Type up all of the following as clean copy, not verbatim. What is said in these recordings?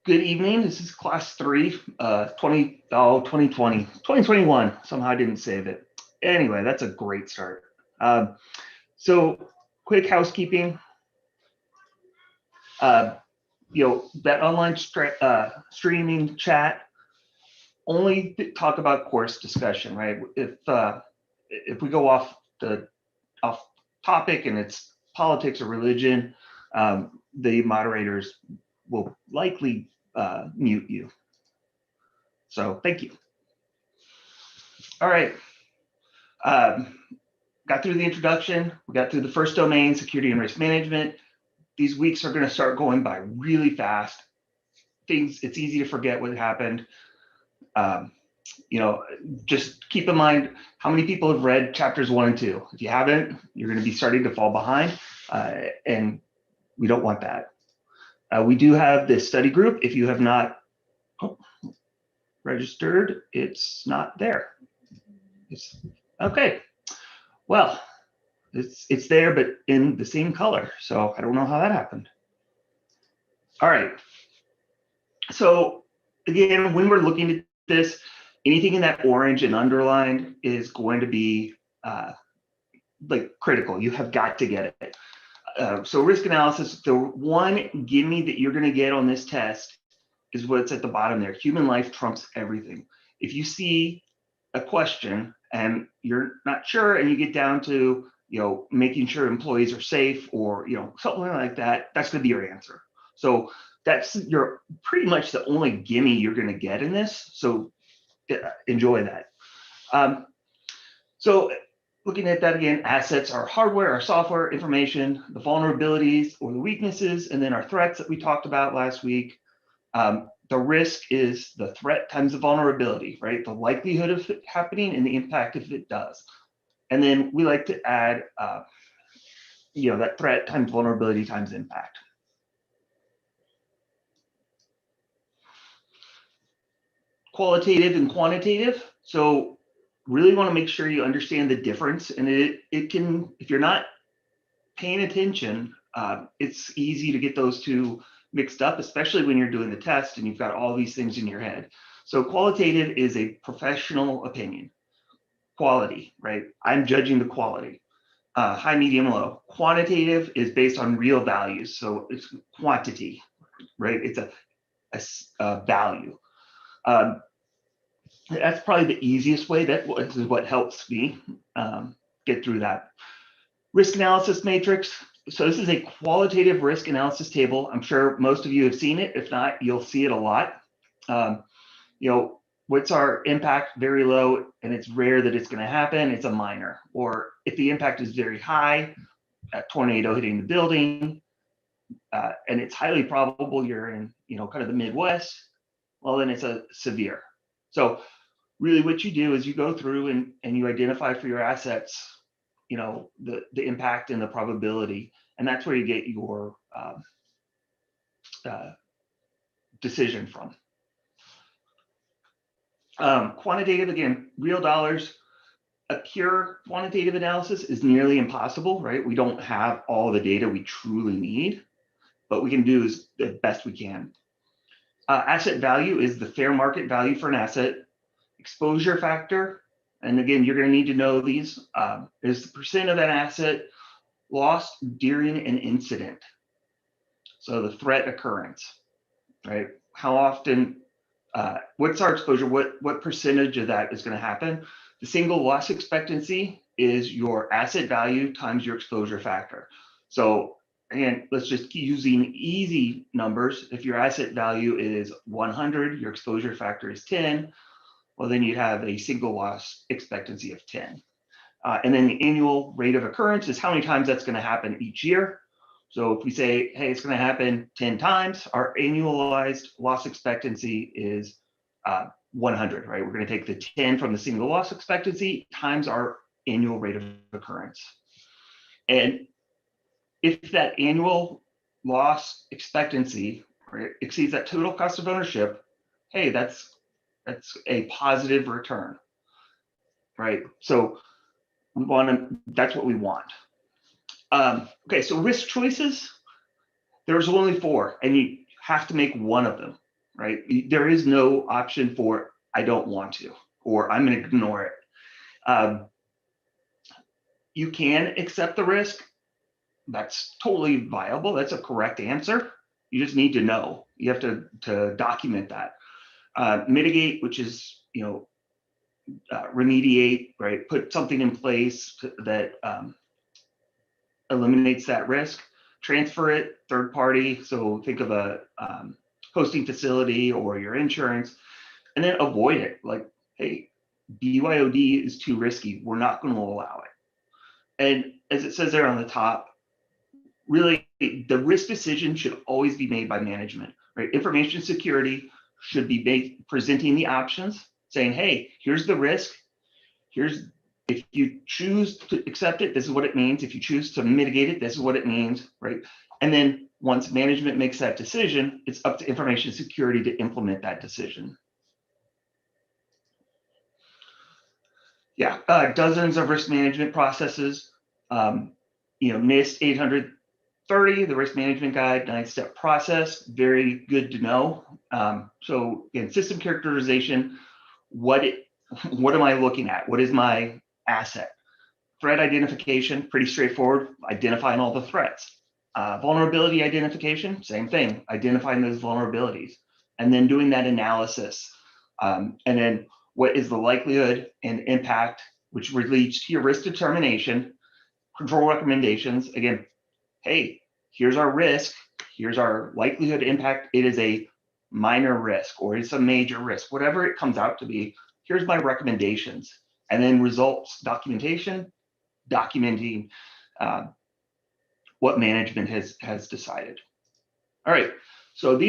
Good evening. This is class 3, 2021. Somehow I didn't save it. Anyway, that's a great start. So quick housekeeping. That online streaming chat only talk about course discussion, right? If we go off topic and it's politics or religion, the moderators will likely mute you. So thank you. All right. Got through the introduction. We got through the first domain, security and risk management. These weeks are going to start going by really fast. It's easy to forget what happened. Just keep in mind how many people have read chapters 1 and 2. If you haven't, you're going to be starting to fall behind, and we don't want that. We do have this study group. If you have not registered, it's not there. Okay. Well, it's there, but in the same color. So I don't know how that happened. All right. So again, when we're looking at this, anything in that orange and underlined is going to be critical. You have got to get it. So risk analysis, the one gimme that you're going to get on this test is what's at the bottom there. Human life trumps everything. If you see a question and you're not sure and you get down to making sure employees are safe or something like that, that's going to be your answer. So that's pretty much the only gimme you're going to get in this. So enjoy that. So looking at that again, assets are hardware, our software, information, the vulnerabilities or the weaknesses, and then our threats that we talked about last week. The risk is the threat times the vulnerability, right? The likelihood of it happening and the impact if it does. And then we like to add, that threat times vulnerability times impact. Qualitative and quantitative. So really want to make sure you understand the difference. And it can, if you're not paying attention, it's easy to get those two mixed up, especially when you're doing the test and you've got all these things in your head. So qualitative is a professional opinion. Quality, right? I'm judging the quality. High, medium, low. Quantitative is based on real values. So it's quantity, right? It's a value. That's probably the easiest way. That is what helps me get through that. Risk analysis matrix. So this is a qualitative risk analysis table. I'm sure most of you have seen it. If not, you'll see it a lot. What's our impact? Very low, and it's rare that it's going to happen. It's a minor. Or if the impact is very high, a tornado hitting the building, and it's highly probable you're in, kind of the Midwest, well, then it's a severe. So really what you do is you go through and you identify for your assets, the impact and the probability, and that's where you get your decision from. Quantitative, again, real dollars. A pure quantitative analysis is nearly impossible, right? We don't have all the data we truly need, but we can do is the best we can. Asset value is the fair market value for an asset. Exposure factor, and again, you're going to need to know these, is the percent of an asset lost during an incident. So the threat occurrence, right? How often, what's our exposure? What percentage of that is going to happen? The single loss expectancy is your asset value times your exposure factor. So again, let's just keep using easy numbers. If your asset value is 100, your exposure factor is 10, well, then you'd have a single loss expectancy of 10. And then the annual rate of occurrence is how many times that's going to happen each year. So if we say, hey, it's going to happen 10 times, our annualized loss expectancy is 100, right? We're going to take the 10 from the single loss expectancy times our annual rate of occurrence. And if that annual loss expectancy, right, exceeds that total cost of ownership, hey, that's a positive return, right? So we want to, that's what we want. Okay, so risk choices, there's only 4, and you have to make one of them. right? There is no option for I don't want to, or I'm going to ignore it. You can accept the risk. That's totally viable. That's a correct answer. You just need to know. You have to document that. Mitigate, which is, remediate, right? Put something in place that eliminates that risk. Transfer it third party. So think of a hosting facility or your insurance, and then avoid it. Like, hey, BYOD is too risky. We're not going to allow it. And as it says there on the top, really the risk decision should always be made by management, right? Information security should be presenting the options, saying, hey, here's the risk. If you choose to accept it, this is what it means. If you choose to mitigate it, this is what it means, right? And then once management makes that decision, it's up to information security to implement that decision. Yeah, dozens of risk management processes. NIST 830, the risk management guide, 9-step process, very good to know. So again, system characterization, what am I looking at? What is my asset? Threat identification, pretty straightforward, identifying all the threats. Vulnerability identification, same thing, identifying those vulnerabilities, and then doing that analysis. And then what is the likelihood and impact, which leads to your risk determination, control recommendations. Again, hey, here's our risk, here's our likelihood impact. It is a minor risk or it's a major risk, whatever it comes out to be. Here's my recommendations. And then results, documentation, documenting what management has decided. All right, so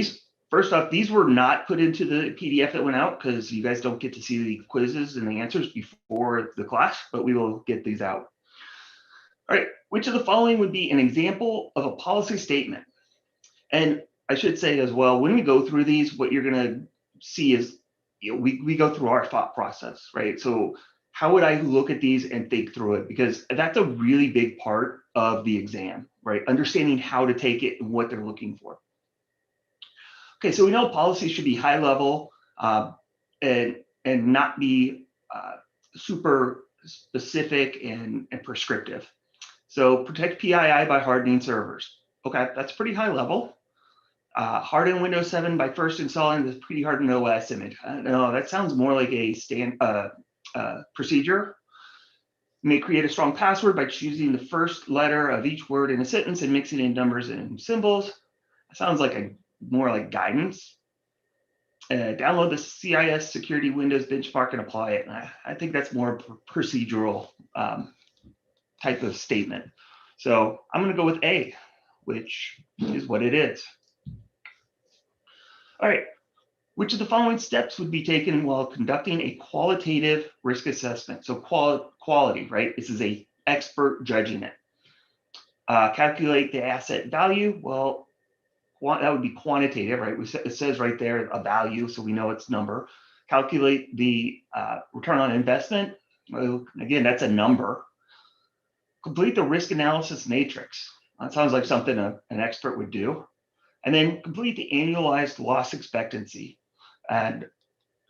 first off, these were not put into the PDF that went out because you guys don't get to see the quizzes and the answers before the class, but we will get these out. All right, which of the following would be an example of a policy statement? And I should say as well, when we go through these, what you're gonna see is, we go through our thought process, right? So how would I look at these and think through it? Because that's a really big part of the exam, right? Understanding how to take it and what they're looking for. Okay, so we know policy should be high level and not be super specific and prescriptive. So protect PII by hardening servers. Okay, that's pretty high level. Harden Windows 7 by first installing the pre-hardened OS image. I don't know, that sounds more like a procedure. You may create a strong password by choosing the first letter of each word in a sentence and mixing in numbers and symbols. That sounds like more like guidance. Download the CIS security Windows benchmark and apply it. I think that's more procedural type of statement. So I'm going to go with A, which is what it is. All right, which of the following steps would be taken while conducting a qualitative risk assessment? So quality, right? This is a expert judging it. Calculate the asset value. Well, that would be quantitative, right? It says right there a value, so we know it's number. Calculate the return on investment. Well, again, that's a number. Complete the risk analysis matrix. That sounds like something an expert would do. And then complete the annualized loss expectancy. And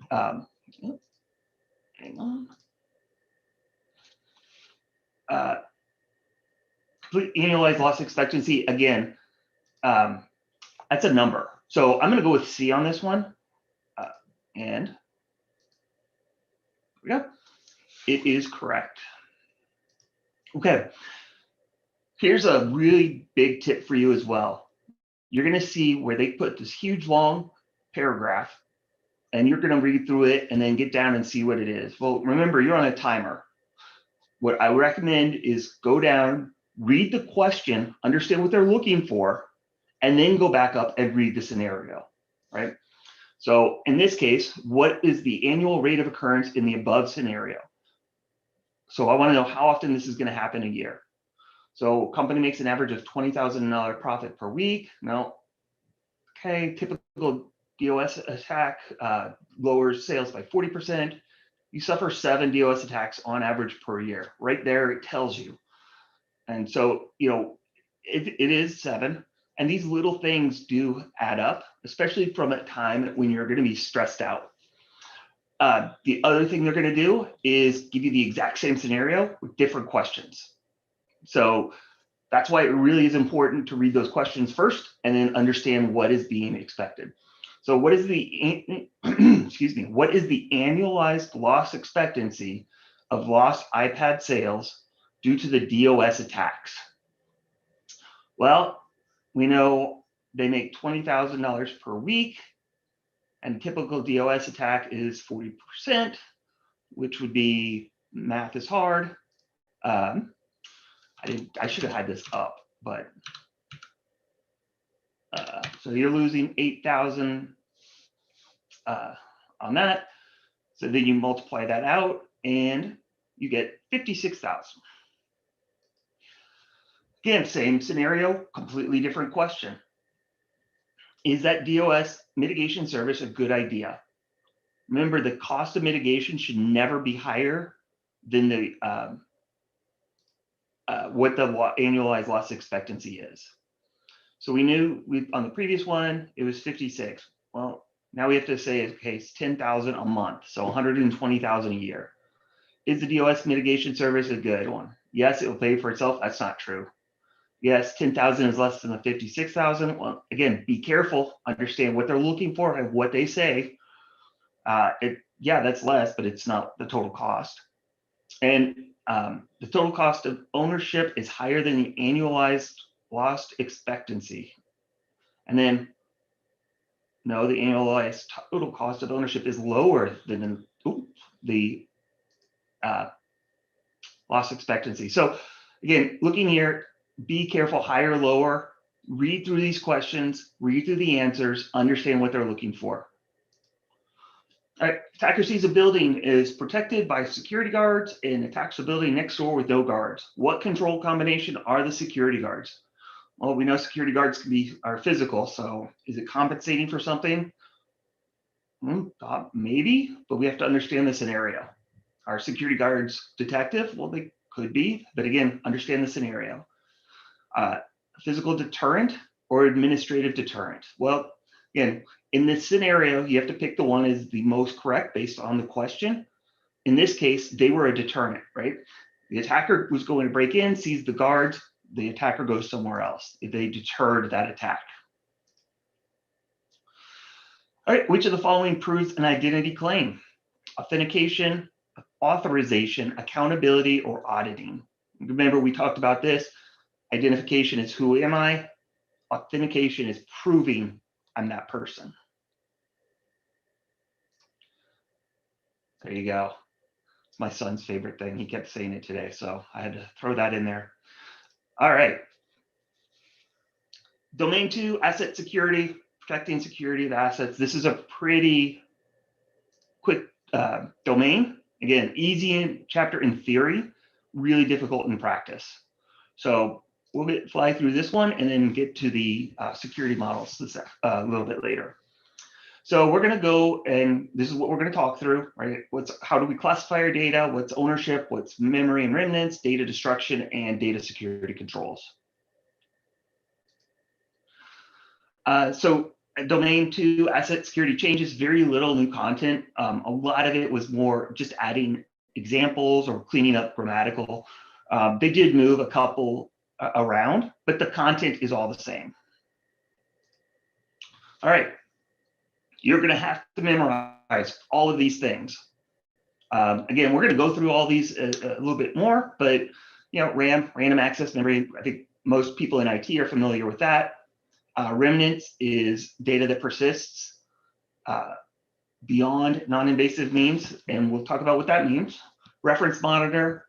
hang on. Complete annualized loss expectancy. Again, that's a number. So I'm going to go with C on this one. And yeah, it is correct. Okay. Here's a really big tip for you as well. You're going to see where they put this huge long paragraph and you're going to read through it and then get down and see what it is. Well, remember, you're on a timer. What I recommend is go down, read the question, understand what they're looking for, and then go back up and read the scenario, right? So in this case, what is the annual rate of occurrence in the above scenario? So I want to know how often this is going to happen a year. So company makes an average of $20,000 profit per week. No, okay, typical DOS attack lowers sales by 40%. You suffer 7 DOS attacks on average per year. Right there, it tells you. And so, it is 7. And these little things do add up, especially from a time when you're going to be stressed out. The other thing they're going to do is give you the exact same scenario with different questions. So that's why it really is important to read those questions first and then understand what is being expected. So what is the, excuse me, what is the annualized loss expectancy of lost iPad sales due to the DOS attacks? Well, we know they make $20,000 per week, and typical DOS attack is 40%, which would be, math is hard. I should have had this up, but so you're losing 8,000 on that. So then you multiply that out and you get 56,000. Again, same scenario, completely different question. Is that DOS mitigation service a good idea? Remember, the cost of mitigation should never be higher than the what the annualized loss expectancy is. So we knew on the previous one, it was 56. Well, now we have to say, okay, it's 10,000 a month, so 120,000 a year. Is the DOS mitigation service a good one? Yes, it will pay for itself. That's not true. Yes, 10,000 is less than the 56,000. Well, again, be careful, understand what they're looking for and what they say. Yeah, that's less, but it's not the total cost. And the total cost of ownership is higher than the annualized lost expectancy. And then, no, the annualized total cost of ownership is lower than the loss expectancy. So again, looking here, be careful, higher or lower, read through these questions, read through the answers, understand what they're looking for. All right, attacker sees a building is protected by security guards and attacks a building next door with no guards. What control combination are the security guards? Well, we know security guards are physical, so is it compensating for something? Maybe, but we have to understand the scenario. Are security guards detective? Well, they could be, but again, understand the scenario. Physical deterrent or administrative deterrent? Well, again, in this scenario, you have to pick the one is the most correct based on the question. In this case, they were a deterrent, right? The attacker was going to break in, sees the guards, the attacker goes somewhere else. They deterred that attack. All right, which of the following proves an identity claim? Authentication, authorization, accountability, or auditing. Remember, we talked about this. Identification is who am I? Authentication is proving I'm that person. There you go. It's my son's favorite thing. He kept saying it today, so I had to throw that in there. All right. Domain 2, asset security, protecting security of assets. This is a pretty quick domain. Again, easy in chapter in theory, really difficult in practice. So we'll fly through this one and then get to the security models a little bit later. So we're going to go, and this is what we're going to talk through, right? How do we classify our data? What's ownership? What's memory and remnants, data destruction, and data security controls. So domain 2, asset security changes, very little new content. A lot of it was more just adding examples or cleaning up grammatical. They did move a couple around, but the content is all the same. All right. You're going to have to memorize all of these things. Again, we're going to go through all these a little bit more, but RAM, random access memory, I think most people in IT are familiar with that. Remnants is data that persists beyond non-invasive means, and we'll talk about what that means. Reference monitor,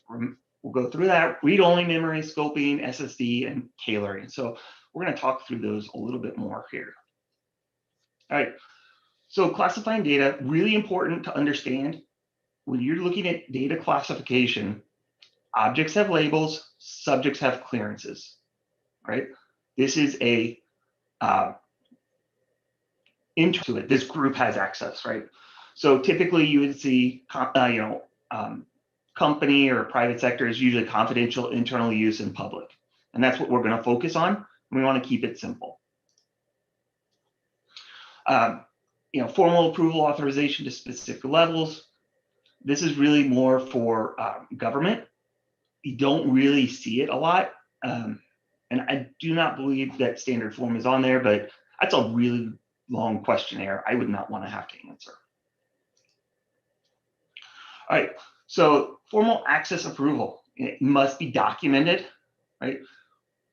we'll go through that. Read-only memory, scoping, SSD, and tailoring. So we're going to talk through those a little bit more here. All right, so classifying data, really important to understand. When you're looking at data classification, objects have labels, subjects have clearances, right? This is a into it. This group has access, right? So typically you would see, company or private sector is usually confidential, internal use, and public. And that's what we're going to focus on. We want to keep it simple. Formal approval authorization to specific levels. This is really more for government. You don't really see it a lot. And I do not believe that standard form is on there, but that's a really long questionnaire I would not want to have to answer. All right, so formal access approval, it must be documented, right?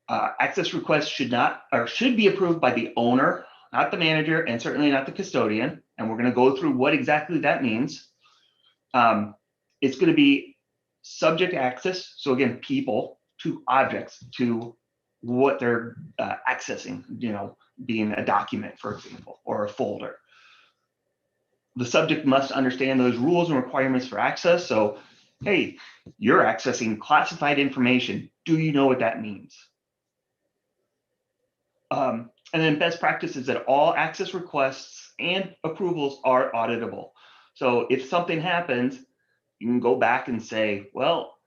Access requests should be approved by the owner, not the manager, and certainly not the custodian. And we're going to go through what exactly that means. It's going to be subject access. So again, people to objects, to what they're accessing, being a document, for example, or a folder. The subject must understand those rules and requirements for access. So, hey, you're accessing classified information. Do you know what that means? And then best practice is that all access requests and approvals are auditable. So if something happens, you can go back and say, well,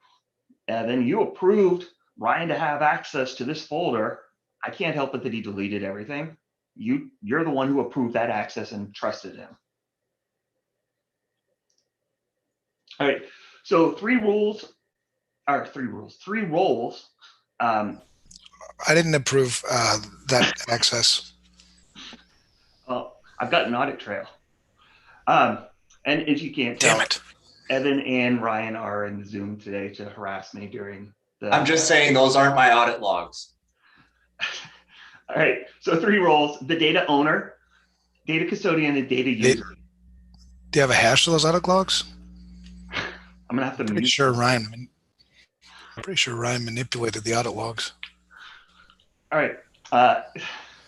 then you approved Ryan to have access to this folder. I can't help it that he deleted everything. You're the one who approved that access and trusted him. All right, so three roles. I didn't approve that access. Well, I've got an audit trail. And if you can't tell, damn it, Evan and Ryan are in Zoom today to harass me during the. I'm just saying those aren't my audit logs. All right, so three roles: the data owner, data custodian, and data user. Do you have a hash of those audit logs? I'm gonna have to. I'm pretty sure Ryan manipulated the audit logs. All right,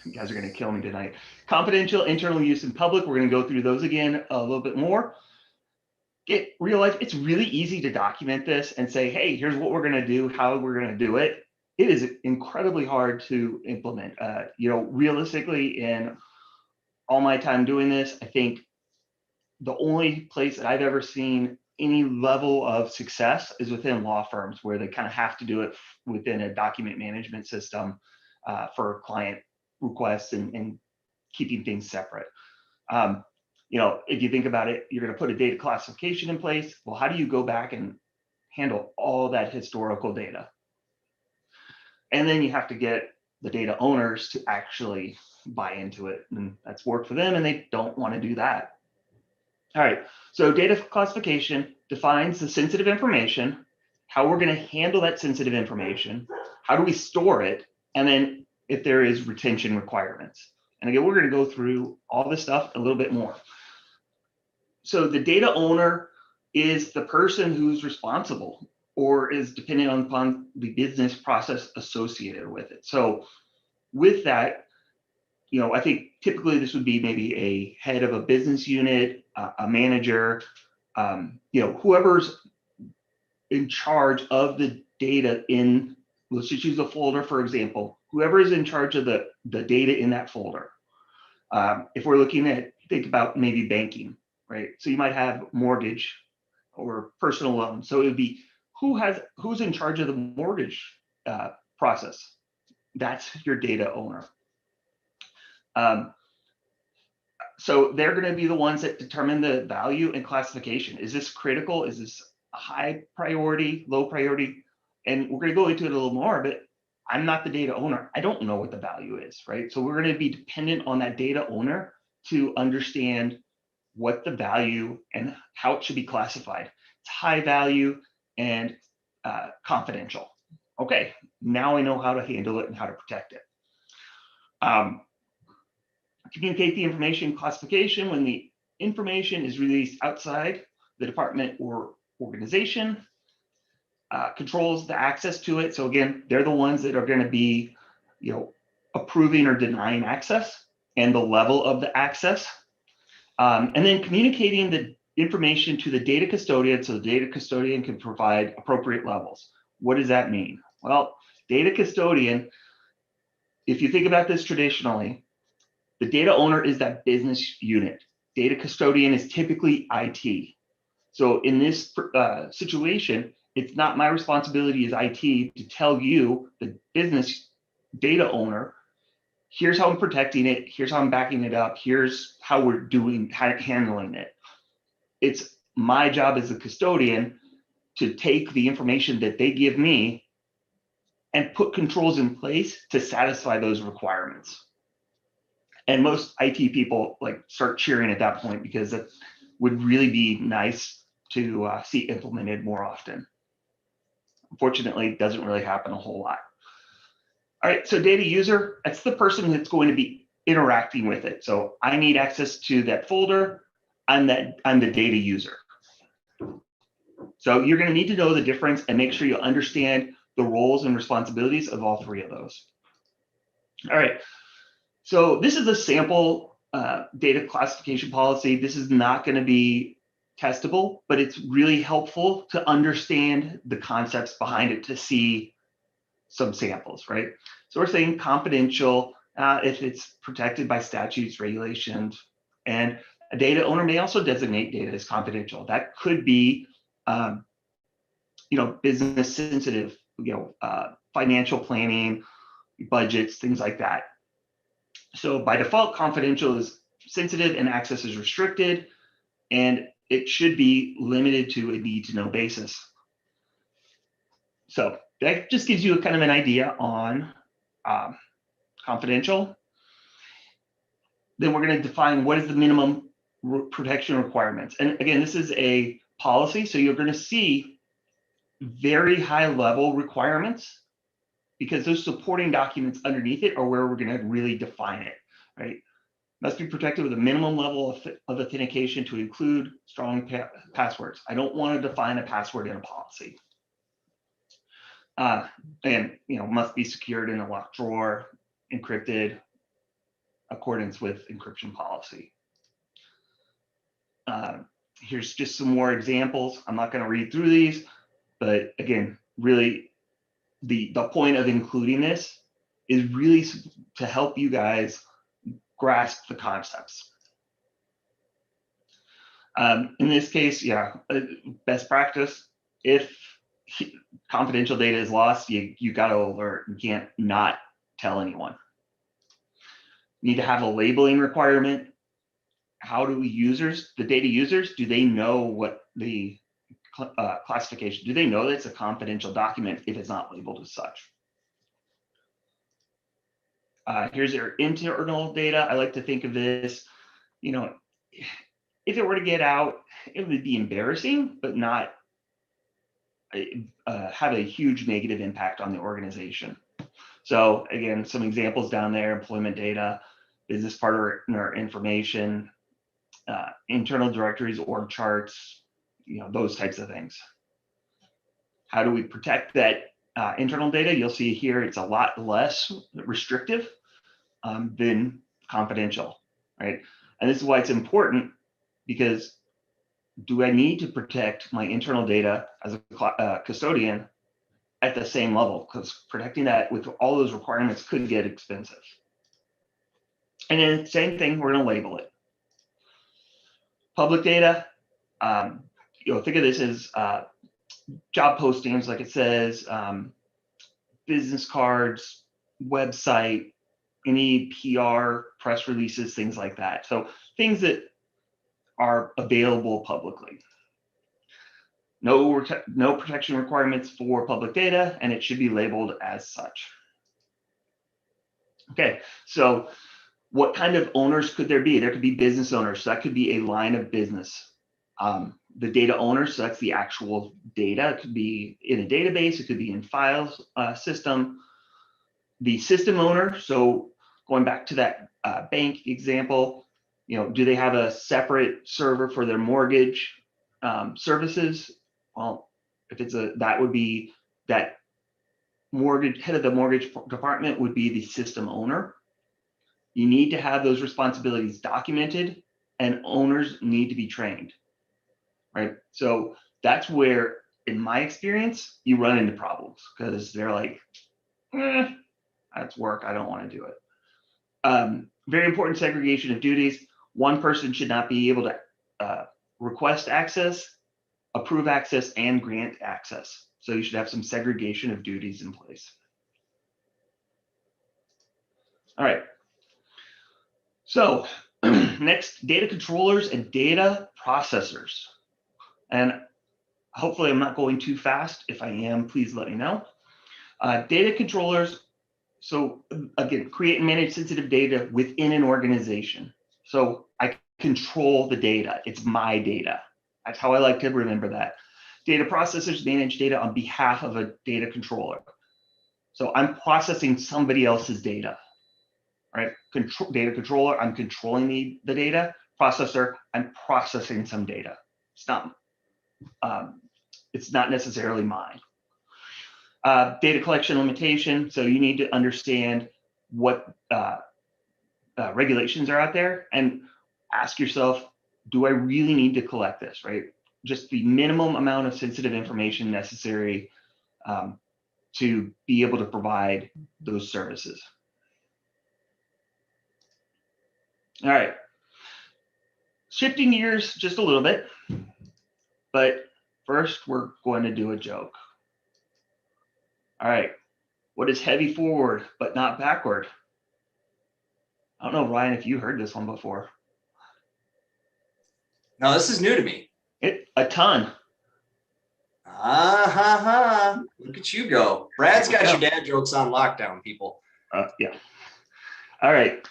you guys are gonna kill me tonight. Confidential, internal use, and public. We're gonna go through those again a little bit more. Realize it's really easy to document this and say, hey, here's what we're gonna do, how we're gonna do it. It is incredibly hard to implement. Realistically, in all my time doing this, I think the only place that I've ever seen any level of success is within law firms, where they kind of have to do it within a document management system for client requests and keeping things separate. If you think about it, you're going to put a data classification in place. Well, how do you go back and handle all that historical data? And then you have to get the data owners to actually buy into it. And that's work for them, and they don't want to do that. All right, so data classification defines the sensitive information, how we're going to handle that sensitive information, how do we store it, and then if there is retention requirements. And again, we're going to go through all this stuff a little bit more. So the data owner is the person who's responsible or is dependent upon the business process associated with it. So with that, I think typically this would be maybe a head of a business unit, a manager, whoever's in charge of the data in, let's just use a folder, for example, whoever is in charge of the data in that folder. If we're looking at, think about maybe banking, right? So you might have mortgage or personal loan. So it would be who's in charge of the mortgage process. That's your data owner. So they're going to be the ones that determine the value and classification. Is this critical? Is this a high priority, low priority? And we're going to go into it a little more, but I'm not the data owner. I don't know what the value is, right? So we're going to be dependent on that data owner to understand what the value and how it should be classified. It's high value and confidential. Okay, now I know how to handle it and how to protect it. Communicate the information classification when the information is released outside the department or organization. Controls the access to it. So again, they're the ones that are going to be, approving or denying access and the level of the access. And then communicating the information to the data custodian so the data custodian can provide appropriate levels. What does that mean? Well, data custodian, if you think about this traditionally, the data owner is that business unit. Data custodian is typically IT. So in this situation, it's not my responsibility as IT to tell you, the business data owner, here's how I'm protecting it. Here's how I'm backing it up. Here's how we're handling it. It's my job as a custodian to take the information that they give me and put controls in place to satisfy those requirements. And most IT people like start cheering at that point because that would really be nice to see implemented more often. Unfortunately, it doesn't really happen a whole lot. All right, so data user, that's the person that's going to be interacting with it. So I need access to that folder. I'm the data user. So you're going to need to know the difference and make sure you understand the roles and responsibilities of all three of those. All right, so this is a sample data classification policy. This is not going to be testable, but it's really helpful to understand the concepts behind it to see some samples, right? So we're saying confidential if it's protected by statutes, regulations, and a data owner may also designate data as confidential. That could be, business sensitive, financial planning, budgets, things like that. So by default, confidential is sensitive and access is restricted, and it should be limited to a need to know basis. So that just gives you a kind of an idea on confidential. Then we're going to define what is the minimum protection requirements. And again, this is a policy, so you're going to see very high level requirements because those supporting documents underneath it are where we're going to really define it, right? Must be protected with a minimum level of authentication to include strong passwords. I don't want to define a password in a policy. And must be secured in a locked drawer, encrypted, accordance with encryption policy. Here's just some more examples. I'm not going to read through these, but again, really the point of including this is really to help you guys grasp the concepts. In this case, best practice, if confidential data is lost, you got to alert. You can't not tell anyone. You need to have a labeling requirement. How do the data users, do they know what the classification, do they know that it's a confidential document if it's not labeled as such? Here's your internal data. I like to think of this, if it were to get out, it would be embarrassing, but not have a huge negative impact on the organization. So again, some examples down there: employment data, business partner information, internal directories, org charts, those types of things. How do we protect that internal data? You'll see here it's a lot less restrictive than confidential, right? And this is why it's important, because do I need to protect my internal data as a custodian at the same level? Because protecting that with all those requirements could get expensive. And then same thing, we're going to label it. Public data, think of this as job postings, like it says, business cards, website, any PR, press releases, things like that. So things that are available publicly. No protection requirements for public data, and it should be labeled as such. Okay, so what kind of owners could there be? There could be business owners. So that could be a line of business. The data owner, so that's the actual data. It could be in a database. It could be in files system. The system owner, so going back to that bank example, do they have a separate server for their mortgage services? Well, if it's that would be that head of the mortgage department would be the system owner. You need to have those responsibilities documented, and owners need to be trained, right? So that's where, in my experience, you run into problems because they're like, that's work, I don't want to do it. Very important segregation of duties. One person should not be able to request access, approve access, and grant access. So you should have some segregation of duties in place. All right, So next, data controllers and data processors. And hopefully I'm not going too fast. If I am, please let me know. Data controllers, so again, create and manage sensitive data within an organization. So I control the data. It's my data. That's how I like to remember that. Data processors manage data on behalf of a data controller. So I'm processing somebody else's data, right? Data controller, I'm controlling the data. Processor, I'm processing some data. It's not necessarily mine. Data collection limitation. So you need to understand what regulations are out there and ask yourself, do I really need to collect this, right? Just the minimum amount of sensitive information necessary to be able to provide those services. All right. Shifting gears just a little bit, but first we're going to do a joke. All right. What is heavy forward but not backward? I don't know, Ryan, if you heard this one before. No, this is new to me. A ton. Look at you go. Brad's got your dad jokes on lockdown, people. Yeah. All right.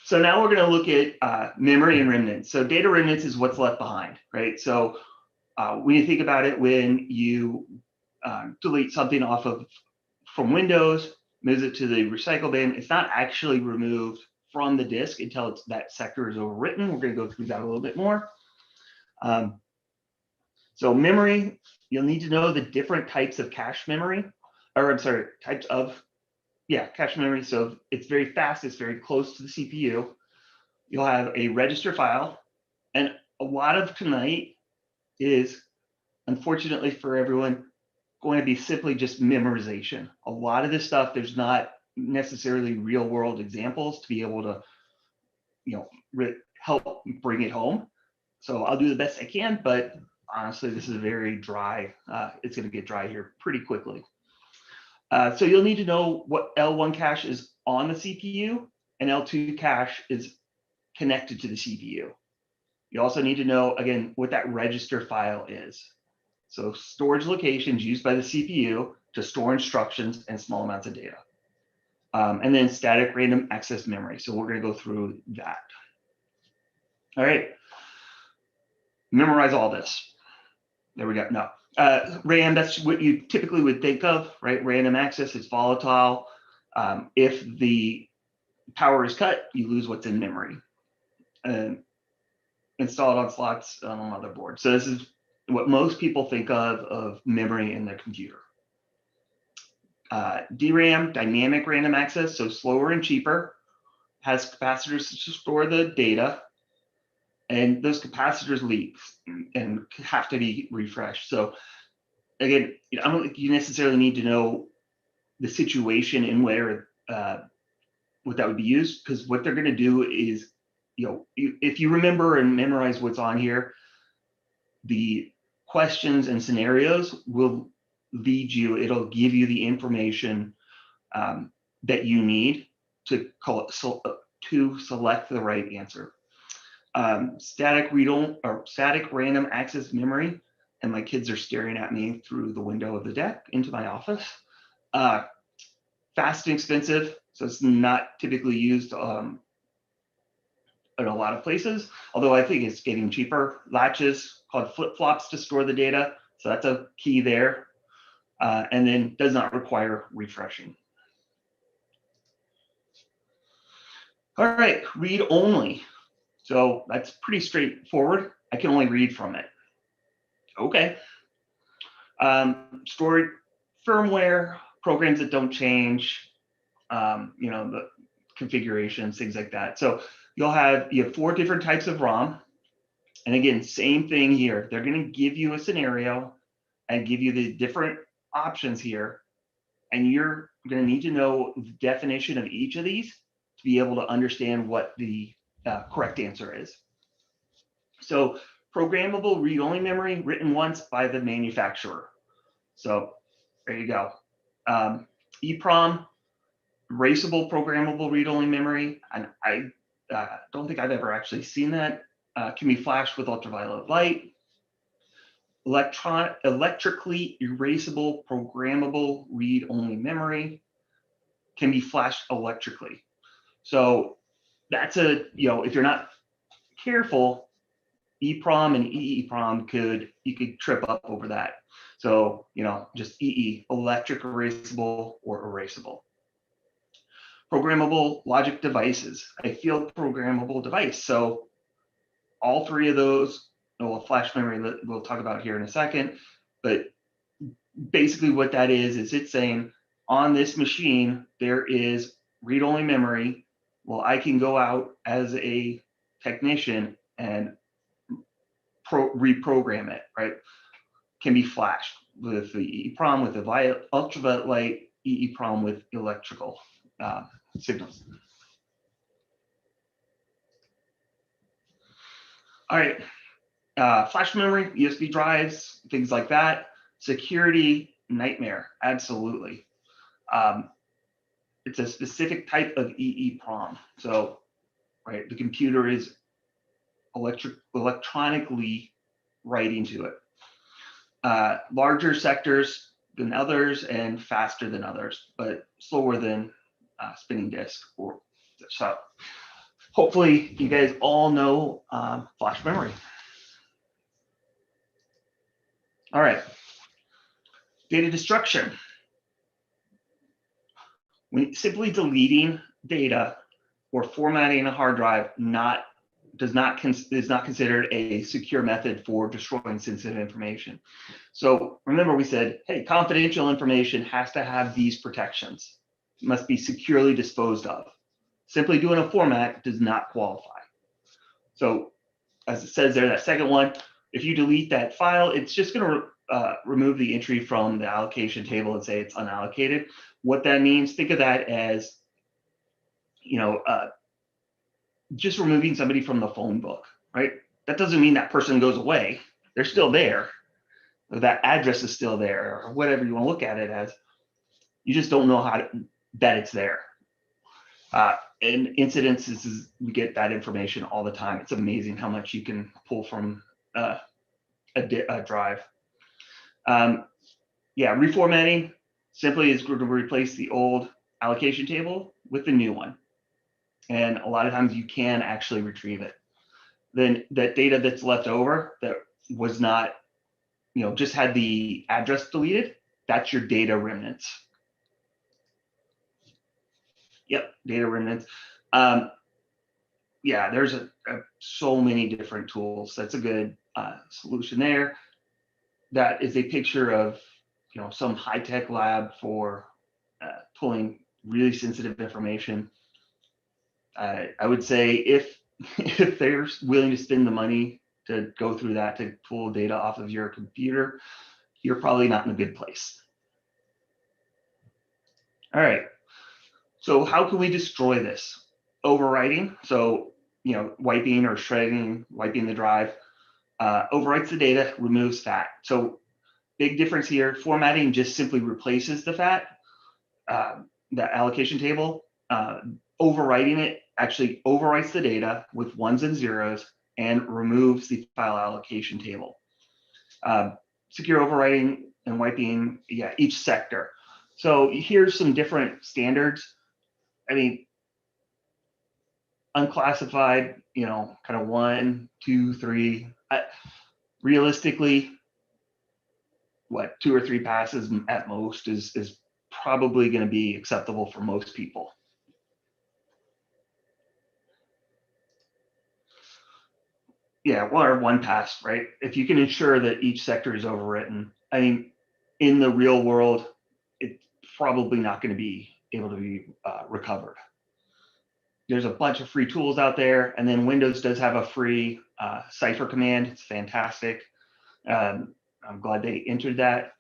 So now we're going to look at memory and remnants. So data remnants is what's left behind, right? So when you think about it, when you delete something from Windows, moves it to the recycle bin, it's not actually removed from the disk until that sector is overwritten. We're going to go through that a little bit more. So memory, you'll need to know the different types of cache memory, or I'm sorry, types of, cache memory. So it's very fast, it's very close to the CPU. You'll have a register file, and a lot of tonight is, unfortunately for everyone, going to be simply just memorization. A lot of this stuff, there's not necessarily real world examples to be able to, help bring it home. So I'll do the best I can, but honestly, this is very dry. It's going to get dry here pretty quickly. So you'll need to know what L1 cache is on the CPU and L2 cache is connected to the CPU. You also need to know, again, what that register file is. So storage locations used by the CPU to store instructions and small amounts of data. And then static random access memory. So we're going to go through that. All right. Memorize all this. There we go. No. RAM, that's what you typically would think of, right? Random access is volatile. If the power is cut, you lose what's in memory. Installed on slots on a motherboard. So this is what most people think of memory in their computer. DRAM, dynamic random access, so slower and cheaper, has capacitors to store the data, and those capacitors leak and have to be refreshed. So again, I don't think you necessarily need to know the situation and where what that would be used, because what they're going to do is, if you remember and memorize what's on here, the questions and scenarios will lead you, it'll give you the information that you need to select the right answer. Static random access memory, and my kids are staring at me through the window of the deck into my office. Fast and expensive, so it's not typically used in a lot of places, although I think it's getting cheaper. Latches called flip-flops to store the data, so that's a key there. And then does not require refreshing. All right, read only. So that's pretty straightforward. I can only read from it. Okay. Stored firmware, programs that don't change, the configurations, things like that. So you have 4 different types of ROM. And again, same thing here. They're going to give you a scenario and give you the different options here. And you're going to need to know the definition of each of these to be able to understand what the correct answer is. So programmable read-only memory written once by the manufacturer. So there you go. EEPROM, erasable programmable read-only memory. And don't think I've ever actually seen that. Can be flashed with ultraviolet light. Electrically erasable, programmable, read-only memory can be flashed electrically. So that's if you're not careful, EEPROM and EEPROM you could trip up over that. So, just EE, electric erasable or erasable. Programmable logic devices, a field programmable device. So all three of those, flash memory, we'll talk about here in a second, but basically what that is it's saying on this machine, there is read-only memory. Well, I can go out as a technician and reprogram it, right? Can be flashed with the EEPROM, with the ultraviolet light, EEPROM with electrical signals. All right, flash memory, USB drives, things like that. Security nightmare, absolutely. It's a specific type of EEPROM. So, right, the computer is electronically writing to it. Larger sectors than others and faster than others, but slower than spinning disk. So hopefully you guys all know flash memory. All right, data destruction. When simply deleting data or formatting a hard drive is not considered a secure method for destroying sensitive information. So remember, we said, hey, confidential information has to have these protections. It must be securely disposed of. Simply doing a format does not qualify. So as it says there, that second one, if you delete that file, it's just going to remove the entry from the allocation table and say it's unallocated. What that means, think of that as, just removing somebody from the phone book, right? That doesn't mean that person goes away. They're still there. Or that address is still there, or whatever you want to look at it as. You just don't know that it's there. In incidences, we get that information all the time. It's amazing how much you can pull from a drive. Reformatting simply is going to replace the old allocation table with the new one. And a lot of times you can actually retrieve it. Then that data that's left over that was not, just had the address deleted, that's your data remnants. Yep, data remnants. There's so many different tools. That's a good solution there. That is a picture of, some high-tech lab for pulling really sensitive information. I would say if they're willing to spend the money to go through that to pull data off of your computer, you're probably not in a good place. All right. So how can we destroy this? Overwriting. So, wiping or shredding, wiping the drive, overwrites the data, removes fat. So big difference here. Formatting just simply replaces the fat, that allocation table. Overwriting it actually overwrites the data with ones and zeros and removes the file allocation table. Secure overwriting and wiping, each sector. So here's some different standards. I mean, unclassified, kind of 1, 2, 3. Realistically, 2 or 3 passes at most is probably going to be acceptable for most people. Or 1 pass, right? If you can ensure that each sector is overwritten, I mean, in the real world, it's probably not going to be able to be recovered. There's a bunch of free tools out there, and then Windows does have a free Cipher command. It's fantastic. I'm glad they entered that.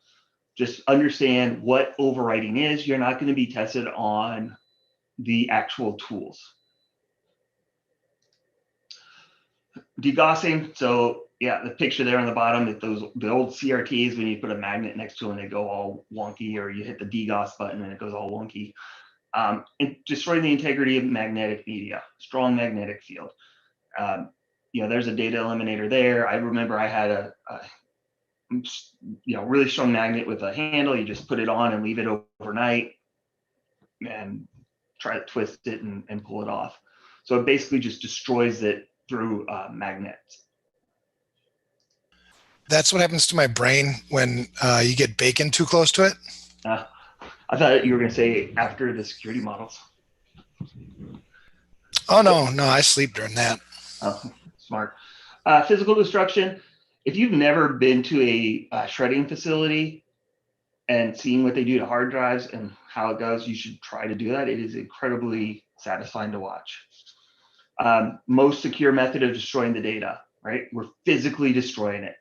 Just understand what overwriting is. You're not going to be tested on the actual tools. Degaussing. So the picture there on the bottom, the old CRTs, when you put a magnet next to them, they go all wonky, or you hit the degauss button and it goes all wonky. And destroying the integrity of magnetic media, strong magnetic field. There's a data eliminator there. I remember I had a really strong magnet with a handle. You just put it on and leave it overnight and try to twist it and pull it off. So it basically just destroys it through magnets. That's what happens to my brain when you get bacon too close to it. I thought you were going to say after the security models. Oh, no, I sleep during that. Oh, smart. Physical destruction. If you've never been to a shredding facility and seen what they do to hard drives and how it goes, you should try to do that. It is incredibly satisfying to watch. Most secure method of destroying the data, right? We're physically destroying it.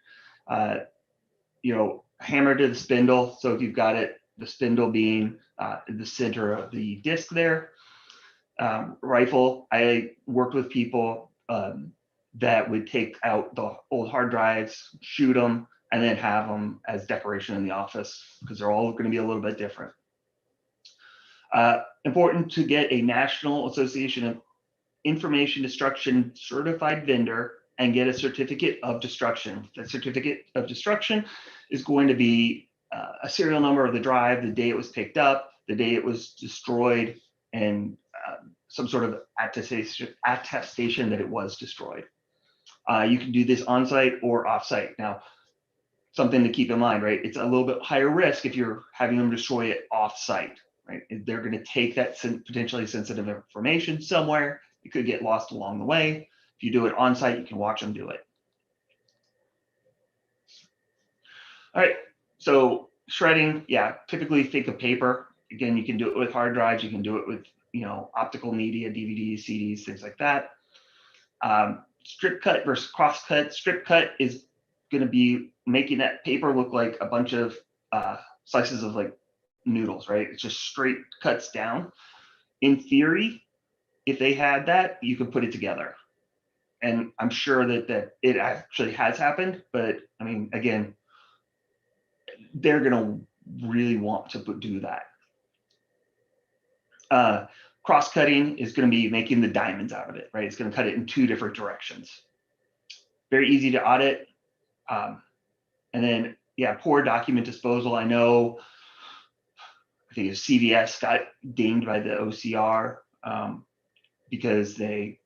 Hammer to the spindle. So if you've got it, the spindle being the center of the disk there. Rifle. I worked with people that would take out the old hard drives, shoot them, and then have them as decoration in the office because they're all going to be a little bit different. Important to get a National Association of Information Destruction certified vendor and get a certificate of destruction. That certificate of destruction is going to be a serial number of the drive, the day it was picked up, the day it was destroyed, and some sort of attestation that it was destroyed. You can do this on-site or off-site. Now, something to keep in mind, right? It's a little bit higher risk if you're having them destroy it off-site, right? They're going to take that potentially sensitive information somewhere. It could get lost along the way. If you do it on-site, you can watch them do it. All right, so shredding, yeah, typically think of paper. Again, you can do it with hard drives. You can do it with, optical media, DVDs, CDs, things like that. Strip cut versus cross cut. Strip cut is going to be making that paper look like a bunch of slices of like noodles, right? It's just straight cuts down. In theory, if they had that, you could put it together. And I'm sure that it actually has happened, but I mean, again, they're going to really want to do that. Cross-cutting is going to be making the diamonds out of it, right? It's going to cut it in two different directions. Very easy to audit. And then, yeah, poor document disposal. I know, I think CVS got dinged by the OCR because they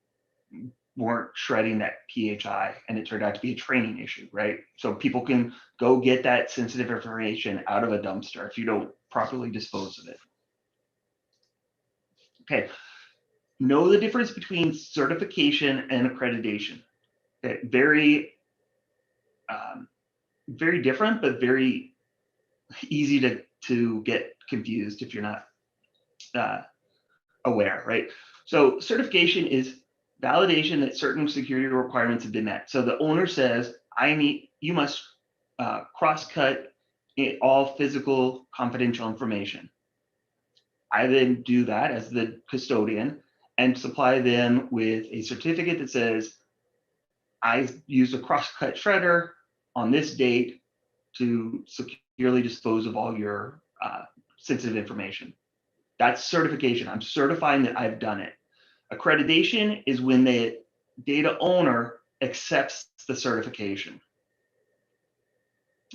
weren't shredding that PHI, and it turned out to be a training issue, right? So people can go get that sensitive information out of a dumpster if you don't properly dispose of it. Okay, know the difference between certification and accreditation. Okay. Very different, but very easy to get confused if you're not aware, right? So certification is validation that certain security requirements have been met. So the owner says, you must cross-cut all physical confidential information. I then do that as the custodian and supply them with a certificate that says, I used a cross-cut shredder on this date to securely dispose of all your sensitive information. That's certification. I'm certifying that I've done it. Accreditation is when the data owner accepts the certification,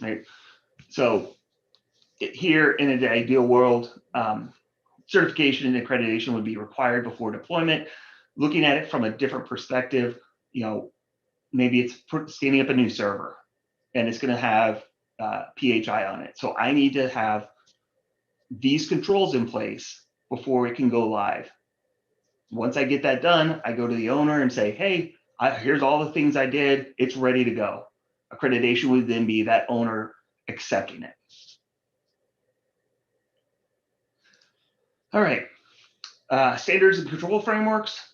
right? So here in an ideal world, certification and accreditation would be required before deployment. Looking at it from a different perspective, maybe it's standing up a new server and it's going to have PHI on it. So I need to have these controls in place before it can go live. Once I get that done, I go to the owner and say, hey, here's all the things I did. It's ready to go. Accreditation would then be that owner accepting it. All right. Standards and control frameworks,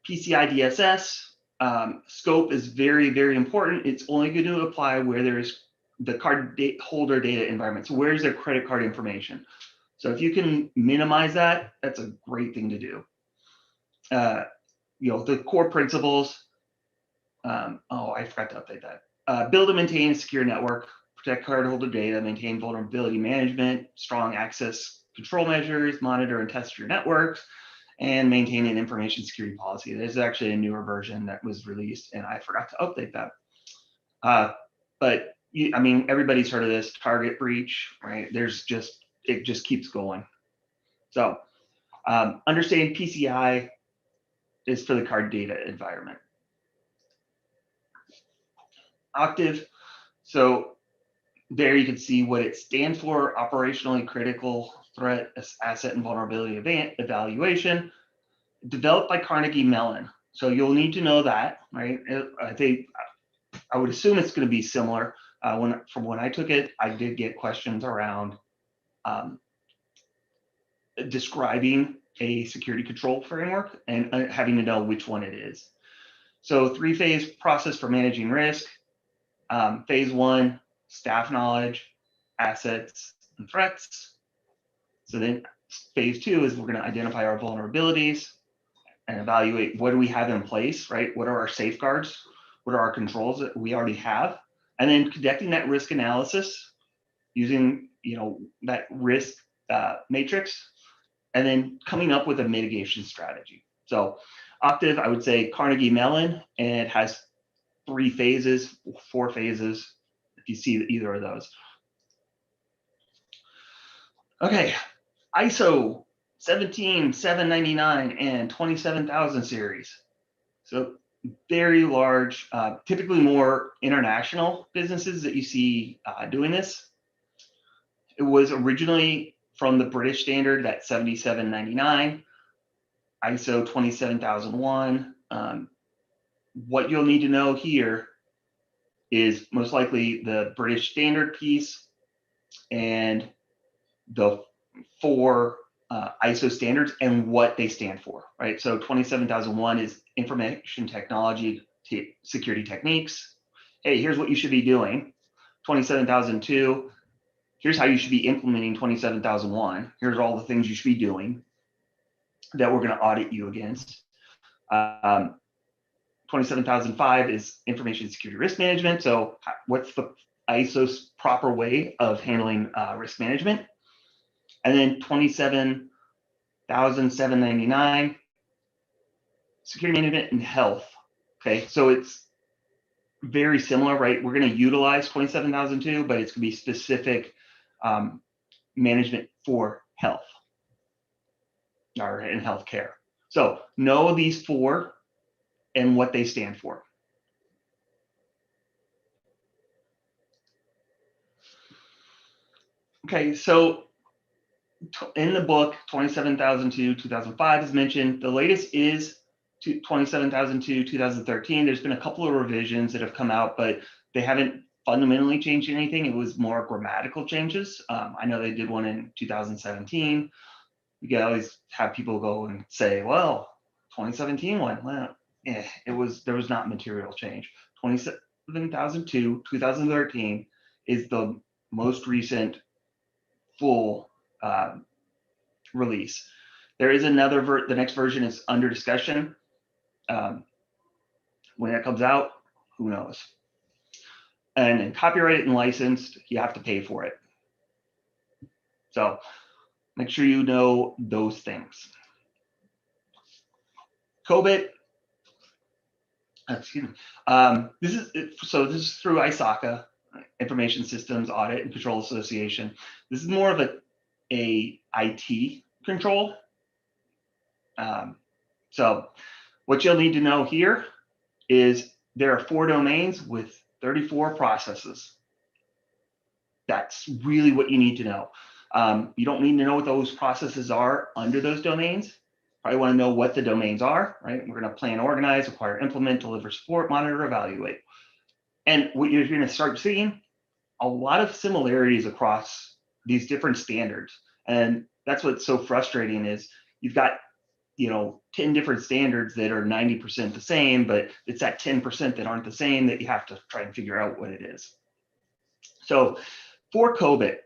PCI DSS. Scope is very, very important. It's only going to apply where there's the card holder data environment. So where's their credit card information? So if you can minimize that, that's a great thing to do. The core principles. I forgot to update that. Build and maintain a secure network, protect cardholder data, maintain vulnerability management, strong access control measures, monitor and test your networks, and maintain an information security policy. There's actually a newer version that was released, and I forgot to update that. But I mean, everybody's heard of this target breach, right? It just keeps going. So understanding PCI is for the card data environment. Octave, so there you can see what it stands for: operationally critical threat asset and vulnerability evaluation, developed by Carnegie Mellon. So you'll need to know that, right? I think I would assume it's going to be similar. From when I took it, I did get questions around describing a security control framework and having to know which one it is. So 3-phase process for managing risk. Phase 1, staff knowledge, assets, and threats. So then phase 2 is we're going to identify our vulnerabilities and evaluate what do we have in place, right? What are our safeguards? What are our controls that we already have? And then conducting that risk analysis using, that risk matrix, and then coming up with a mitigation strategy. So Octave, I would say Carnegie Mellon, and it has 3 phases, 4 phases, if you see either of those. Okay, ISO 17799 and 27000 series. So very large, typically more international businesses that you see doing this. It was originally from the British standard, that 7799, ISO 27001. What you'll need to know here is most likely the British standard piece and the 4 ISO standards and what they stand for, right? So 27001 is information technology security techniques. Hey, here's what you should be doing. 27002, here's how you should be implementing 27001. Here's all the things you should be doing that we're going to audit you against. 27005 is information security risk management. So what's the ISO's proper way of handling risk management? And then 27799, security management and health. Okay, so it's very similar, right? We're going to utilize 27002, but it's going to be specific management for health or in healthcare. So know these 4 and what they stand for. Okay, so in the book, 27002, 2005 is mentioned. The latest is 27002, 2013. There's been a couple of revisions that have come out, but they haven't fundamentally changed anything. It was more grammatical changes. I know they did one in 2017. You can always have people go and say, well, 2017 one, well, there was not material change. 27002, 2013 is the most recent full release. There is another, the next version is under discussion. When that comes out, who knows? And then copyrighted and licensed, you have to pay for it. So make sure you know those things. COBIT, excuse me. This is through ISACA, Information Systems Audit and Control Association. This is more of a IT control. So what you'll need to know here is there are 4 domains with 34 processes. That's really what you need to know. You don't need to know what those processes are under those domains. Probably want to know what the domains are, right? We're going to plan, organize, acquire, implement, deliver support, monitor, evaluate. And what you're going to start seeing, a lot of similarities across these different standards. And that's what's so frustrating is you've got 10 different standards that are 90% the same, but it's that 10% that aren't the same that you have to try and figure out what it is. So for COBIT,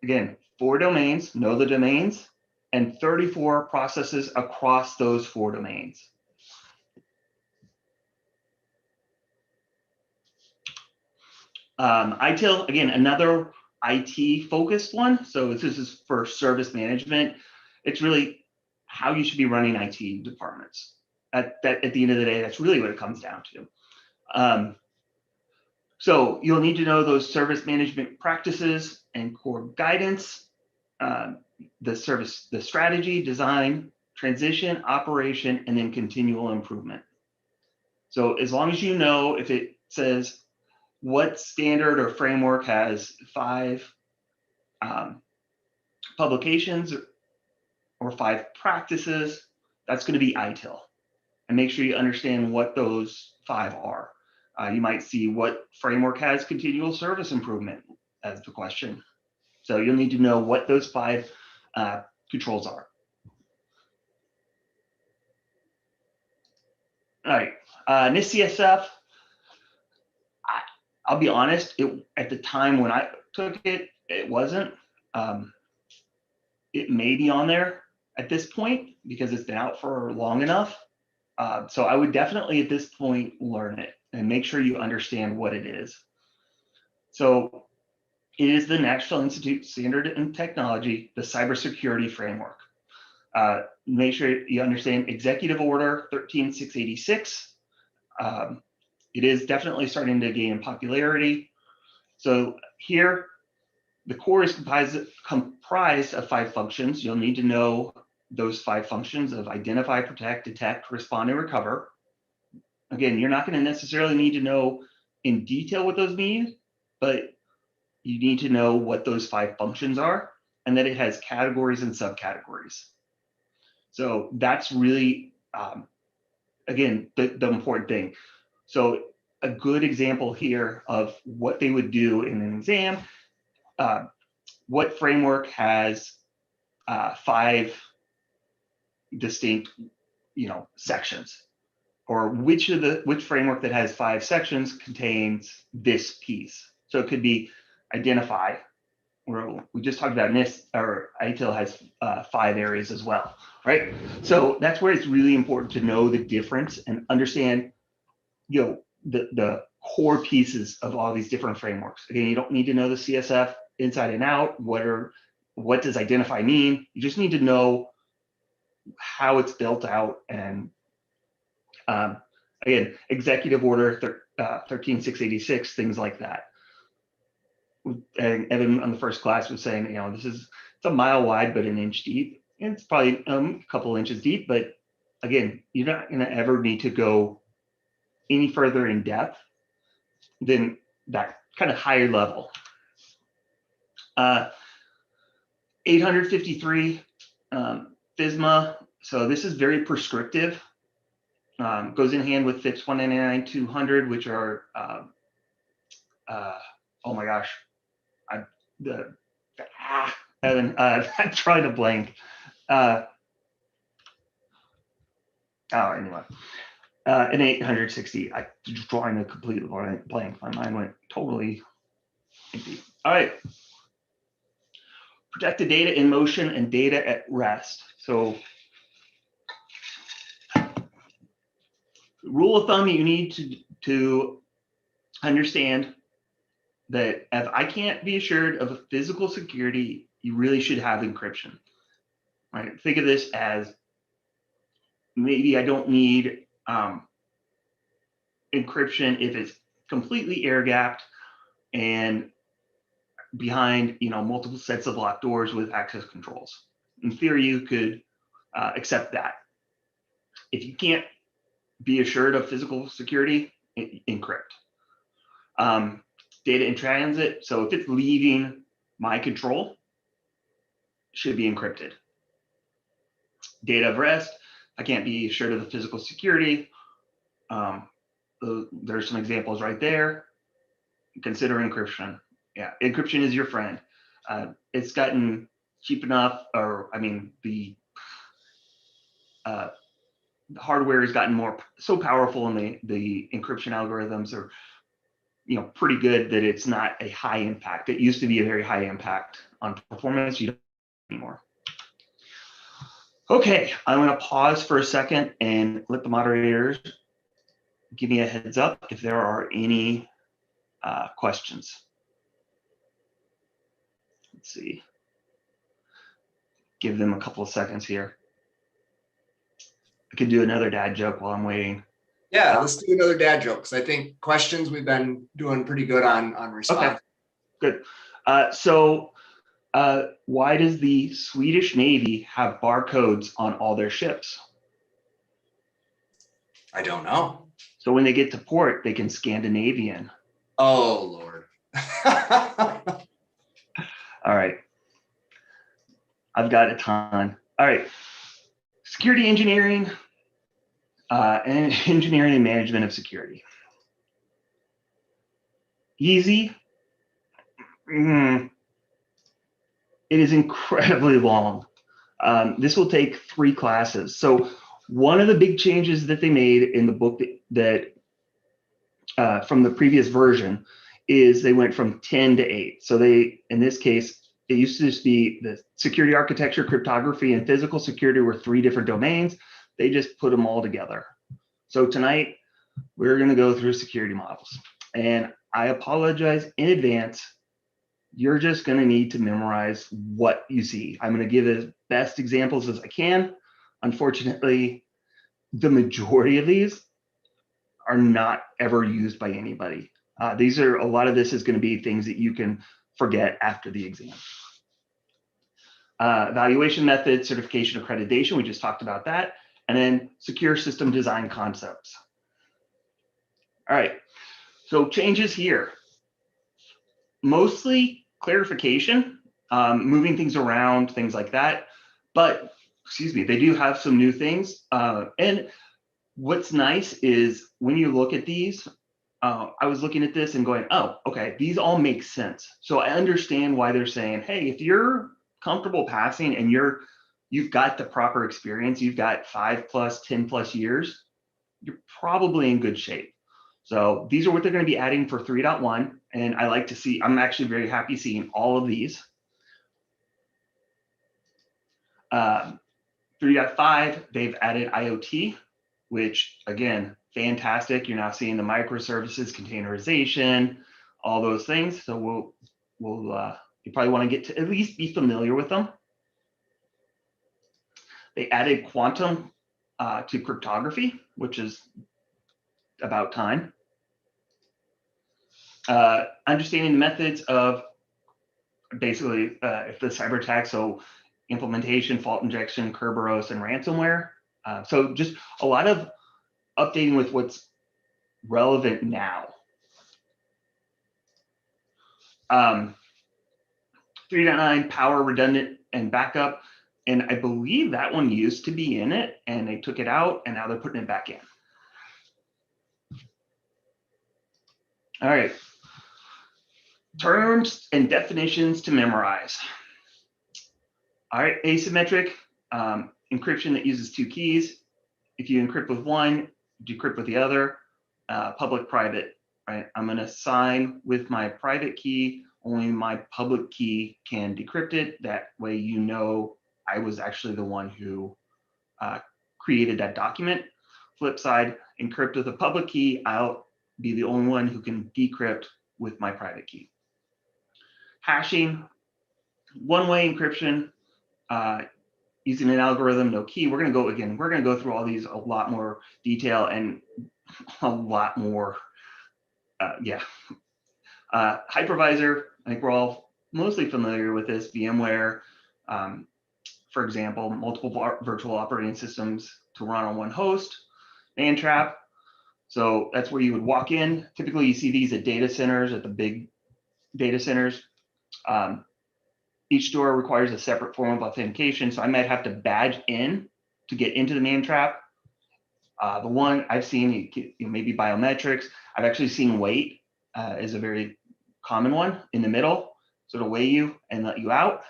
again, 4 domains, know the domains, and 34 processes across those 4 domains. ITIL, again, another IT focused one. So this is for service management. It's really how you should be running IT departments. At the end of the day, that's really what it comes down to. So you'll need to know those service management practices and core guidance, the strategy, design, transition, operation, and then continual improvement. So as long as you know, if it says what standard or framework has 5 publications or 5 practices, that's going to be ITIL. And make sure you understand what those 5 are. You might see what framework has continual service improvement as the question. So you'll need to know what those 5 controls are. All right, NIST CSF, I'll be honest, at the time when I took it, it wasn't. It may be on there at this point because it's been out for long enough. So I would definitely at this point learn it and make sure you understand what it is. So it is the National Institute Standard and Technology, the cybersecurity framework. Make sure you understand Executive Order 13686. It is definitely starting to gain popularity. So here, the core is comprised of 5 functions. You'll need to know those 5 functions of identify, protect, detect, respond, and recover. Again, you're not going to necessarily need to know in detail what those mean, but you need to know what those 5 functions are and that it has categories and subcategories. So that's really, again, the important thing. So a good example here of what they would do in an exam, what framework has 5 distinct, sections, or which framework that has 5 sections contains this piece. So it could be identify, where we just talked about NIST, or ITIL has 5 areas as well, right? So that's where it's really important to know the difference and understand, the core pieces of all these different frameworks. Again, you don't need to know the CSF inside and out. What does identify mean? You just need to know how it's built out. And again, Executive Order 13686, things like that. And Evan on the first class was saying, it's a mile wide, but an inch deep. And it's probably a couple inches deep, but again, you're not going to ever need to go any further in depth than that kind of higher level. 853 FISMA. So this is very prescriptive. Goes in hand with FIPS 199-200, which are, oh my gosh, Evan, I'm trying to blank. Anyway, an 860. I was drawing a complete blank. My mind went totally empty. All right. Protect the data in motion and data at rest. So rule of thumb you need to understand that if I can't be assured of a physical security, you really should have encryption. Right? Think of this as maybe I don't need encryption if it's completely air gapped and behind multiple sets of locked doors with access controls. In theory, you could accept that. If you can't be assured of physical security, encrypt. Data in transit, so if it's leaving my control, should be encrypted. Data of rest, I can't be assured of the physical security. There's some examples right there. Consider encryption. Yeah, encryption is your friend. It's gotten cheap enough, or the hardware has gotten so powerful, and the encryption algorithms are pretty good that it's not a high impact. It used to be a very high impact on performance. You don't anymore. Okay, I'm going to pause for a second and let the moderators give me a heads up if there are any questions. Let's see. Give them a couple of seconds here. I could do another dad joke while I'm waiting. Yeah, let's do another dad joke, because I think questions we've been doing pretty good on response. Okay, good. Why does the Swedish Navy have barcodes on all their ships? I don't know. So when they get to port, they can Scandinavian. Oh, Lord. All right. I've got a ton. All right. Security engineering and engineering and management of security. Easy. It is incredibly long. This will take 3 classes. So one of the big changes that they made in the book that from the previous version is they went from 10 to 8. So they, in this case, it used to just be the security architecture, cryptography, and physical security were 3 different domains. They just put them all together. So tonight, we're going to go through security models. And I apologize in advance. You're just going to need to memorize what you see. I'm going to give as best examples as I can. Unfortunately, the majority of these are not ever used by anybody. These are, a lot of this is going to be things that you can forget after the exam. Evaluation methods, certification, accreditation, we just talked about that. And then secure system design concepts. All right, so changes here. Mostly clarification, moving things around, things like that. But, excuse me, they do have some new things. And what's nice is when you look at these, I was looking at this and going, oh, okay, these all make sense. So I understand why they're saying, hey, if you're comfortable passing and you've got the proper experience, you've got 5+, 10+ years, you're probably in good shape. So these are what they're going to be adding for 3.1. And I like to see, I'm actually very happy seeing all of these. 3.5, they've added IoT, which again, fantastic. You're now seeing the microservices, containerization, all those things. So you probably want to get to at least be familiar with them. They added quantum to cryptography, which is about time. Understanding the methods of basically if the cyber attack, so implementation, fault injection, Kerberos, and ransomware. So just a lot of updating with what's relevant now. 3.9, power, redundant, and backup. And I believe that one used to be in it, and they took it out, and now they're putting it back in. All right. Terms and definitions to memorize. All right, asymmetric, encryption that uses 2 keys. If you encrypt with one, decrypt with the other. Public, private, right? I'm gonna sign with my private key, only my public key can decrypt it. That way you know I was actually the one who created that document. Flip side, encrypt with a public key, I'll be the only one who can decrypt with my private key. Hashing, one-way encryption, using an algorithm, no key. We're gonna go through all these a lot more detail and a lot more, hypervisor, I think we're all mostly familiar with this. VMware, for example, multiple virtual operating systems to run on one host. Man trap, so that's where you would walk in. Typically you see these at data centers, at the big data centers. Each door requires a separate form of authentication, so I might have to badge in to get into the man trap. The one I've seen, maybe biometrics. I've actually seen wait is a very common one in the middle, so to weigh you and let you out.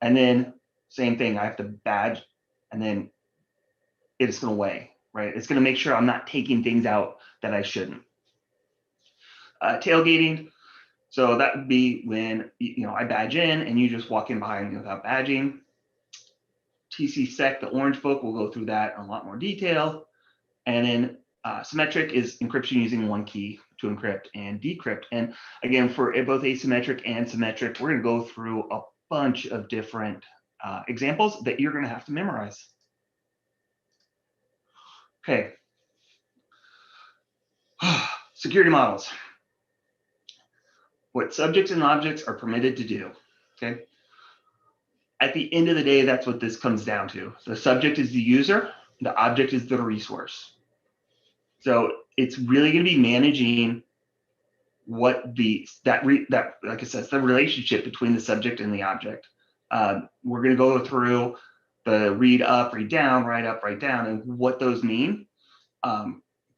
And then same thing, I have to badge, and then it's going to weigh, right? It's going to make sure I'm not taking things out that I shouldn't. Tailgating. So that would be when I badge in and you just walk in behind me without badging. TC-Sec, the orange book, we'll go through that in a lot more detail. And then Symmetric is encryption using one key to encrypt and decrypt. And again, for both asymmetric and symmetric, we're going to go through a bunch of different examples that you're going to have to memorize. Okay. Security models. What subjects and objects are permitted to do. Okay. At the end of the day, that's what this comes down to. The subject is the user, the object is the resource. So it's really going to be managing what like I said, the relationship between the subject and the object. We're going to go through the read up, read down, write up, write down, and what those mean,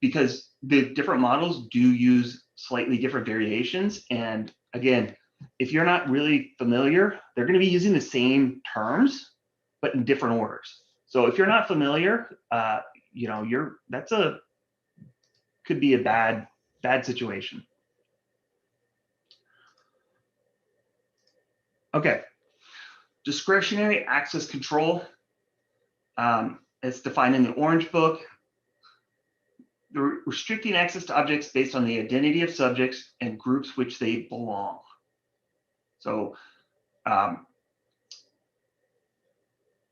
because the different models do use slightly different variations. And again, if you're not really familiar, they're going to be using the same terms, but in different orders. So if you're not familiar, could be a bad situation. Okay, discretionary access control, as defined in the Orange Book. Restricting access to objects based on the identity of subjects and groups which they belong. So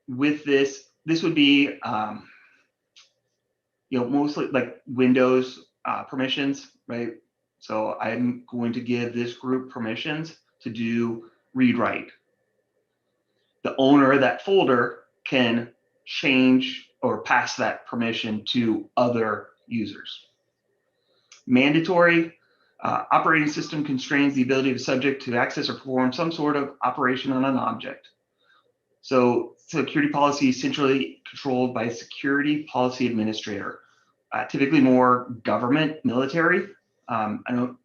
with this would be, mostly like Windows permissions, right? So I'm going to give this group permissions to do read write. The owner of that folder can change or pass that permission to other users. Mandatory, operating system constrains the ability of the subject to access or perform some sort of operation on an object. So security policy is centrally controlled by a security policy administrator, typically more government, military. I don't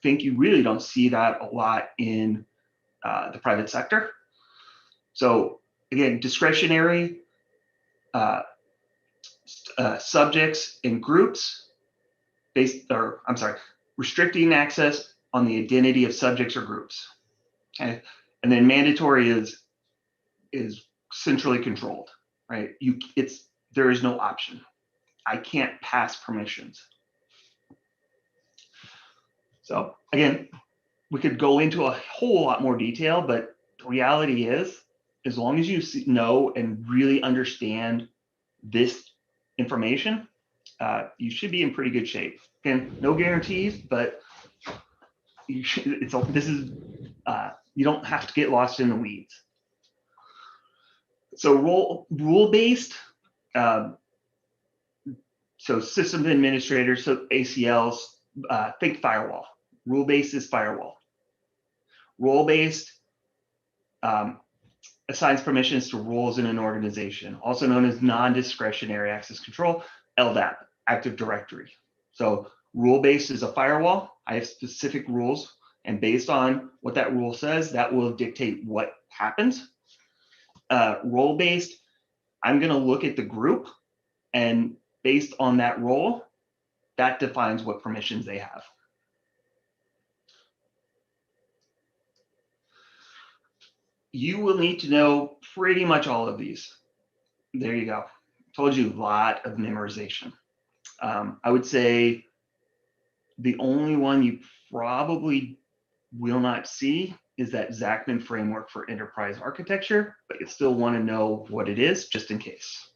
think you really don't see that a lot in the private sector. So again, discretionary, subjects and groups restricting access on the identity of subjects or groups. Okay, and then mandatory is centrally controlled, right? There is no option. I can't pass permissions. So again, we could go into a whole lot more detail, but the reality is, as long as you know and really understand this information, you should be in pretty good shape. Again, no guarantees, but you don't have to get lost in the weeds. So rule-based, so system administrators, so ACLs, think firewall. Rule-based is firewall. Role-based assigns permissions to roles in an organization, also known as non-discretionary access control, LDAP, Active Directory. So rule-based is a firewall. I have specific rules, and based on what that rule says, that will dictate what happens. Role-based, I'm going to look at the group, and based on that role, that defines what permissions they have. You will need to know pretty much all of these. There you go. Told you, a lot of memorization. I would say the only one you probably will not see is that Zachman framework for enterprise architecture, but you still want to know what it is just in case.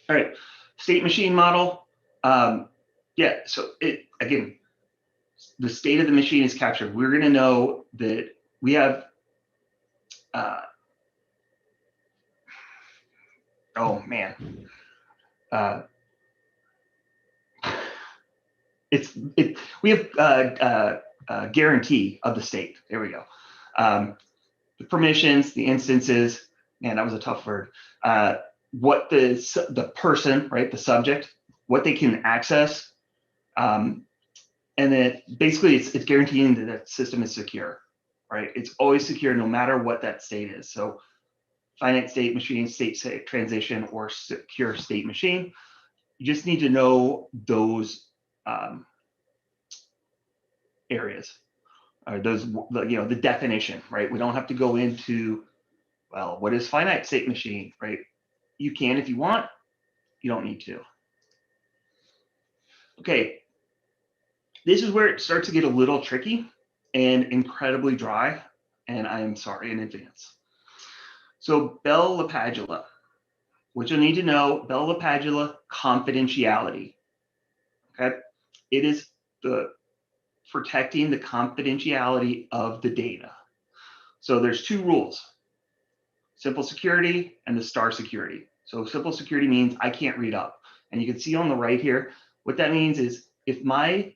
All right, state machine model. Yeah, so again, the state of the machine is captured. We're going to know that we have, oh man, we have guarantee of the state. There we go. The permissions, the instances, man, that was a tough word. What the person, right, the subject, what they can access, and then basically it's guaranteeing that that system is secure, right? It's always secure no matter what that state is. So finite state machine, state transition, or secure state machine. You just need to know those areas, or those, the definition, right? We don't have to go into, well, what is finite state machine, right? You can if you want. You don't need to. Okay, this is where it starts to get a little tricky and incredibly dry, and I am sorry in advance. So Bell LaPadula, what you'll need to know, Bell LaPadula confidentiality, okay? It is the protecting the confidentiality of the data. So there's two rules, simple security and the star security. So simple security means I can't read up. And you can see on the right here, what that means is if my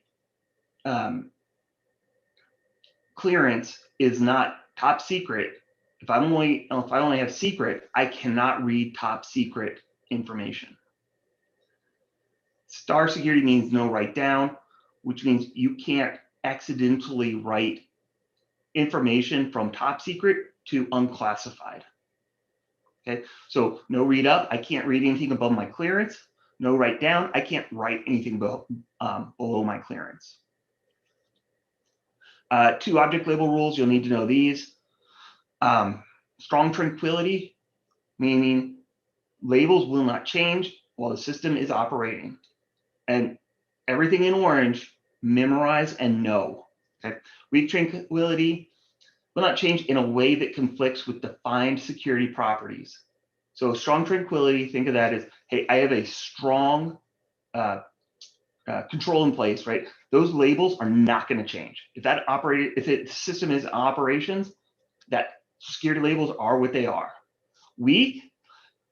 clearance is not top secret, if I only have secret, I cannot read top secret information. Star security means no write down, which means you can't accidentally write information from top secret to unclassified. Okay, so no read up, I can't read anything above my clearance. No write down, I can't write anything below my clearance. Two object label rules, you'll need to know these. Strong tranquility, meaning labels will not change while the system is operating. And everything in orange, memorize and know. Okay? Weak tranquility will not change in a way that conflicts with defined security properties. So strong tranquility, think of that as, hey, I have a strong control in place, right? Those labels are not going to change. If the system is operations, that security labels are what they are. Weak,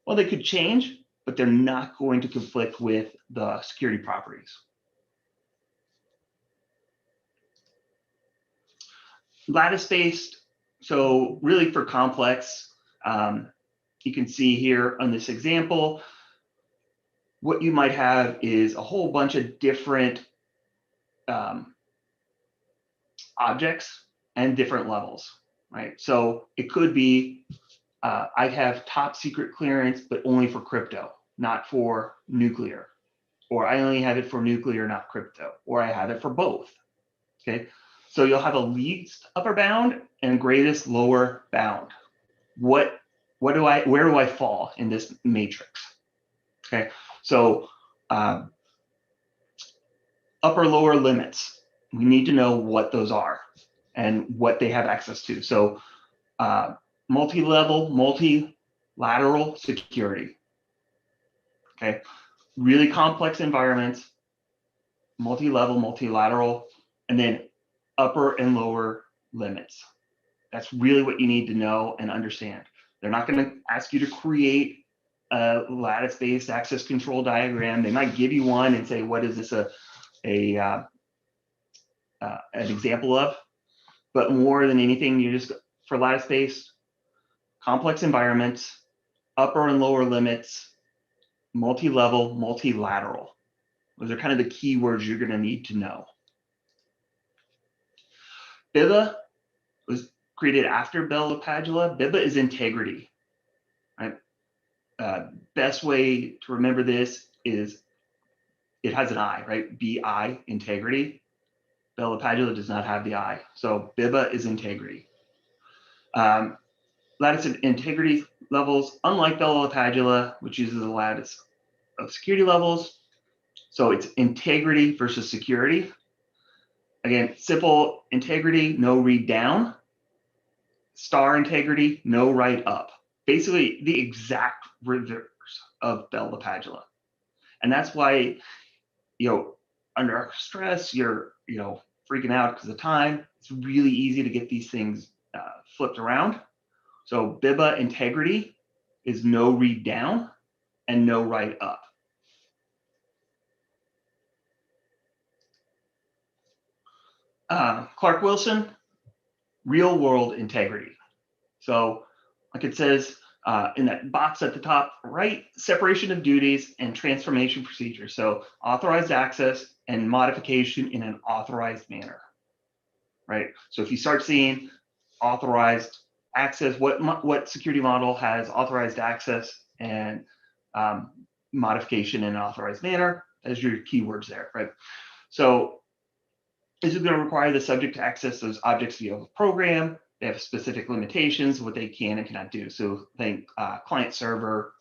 well, they could change, but they're not going to conflict with the security properties. Lattice-based, so really for complex, you can see here on this example, what you might have is a whole bunch of different objects and different levels, right? So it could be, I have top secret clearance, but only for crypto, not for nuclear, or I only have it for nuclear, not crypto, or I have it for both, okay? So you'll have a least upper bound and greatest lower bound. Where do I fall in this matrix? Okay, so upper lower limits, we need to know what those are and what they have access to. So multi-level, multilateral security. Okay, really complex environments, multi-level, multilateral, and then upper and lower limits. That's really what you need to know and understand. They're not going to ask you to create a lattice-based access control diagram. They might give you one and say, what is this an example of? But more than anything, you just, for lattice-based, complex environments, upper and lower limits, multi-level, multilateral. Those are kind of the keywords you're going to need to know. BIBA was created after Bell LaPadula. BIBA is integrity. Right? Best way to remember this is it has an I, right? BI, integrity. Bell LaPadula does not have the I. So BIBA is integrity. Lattice of integrity levels, unlike Bell LaPadula, which uses a lattice of security levels. So it's integrity versus security. Again, simple integrity, no read down. Star integrity, no write up. Basically the exact reverse of Bell LaPadula. And that's why, under stress, you're, freaking out because of time. It's really easy to get these things flipped around. So BIBA integrity is no read down and no write up. Clark Wilson, real world integrity. So like it says in that box at the top right, separation of duties and transformation procedures. So authorized access and modification in an authorized manner, right? So if you start seeing authorized access, what security model has authorized access and modification in an authorized manner, as your keywords there, right? So this is going to require the subject to access those objects via a program. They have specific limitations, what they can and cannot do. So think client server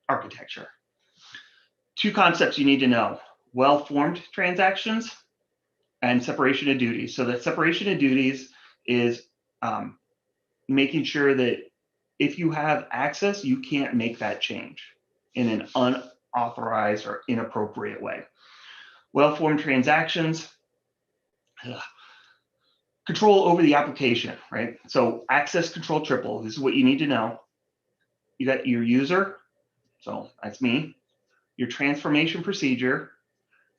architecture. two concepts you need to know: well-formed transactions and separation of duties. So that separation of duties is making sure that if you have access, you can't make that change in an unauthorized or inappropriate way. Well-formed transactions, control over the application, right? So access control triple, this is what you need to know. You got your user, so that's me, your transformation procedure,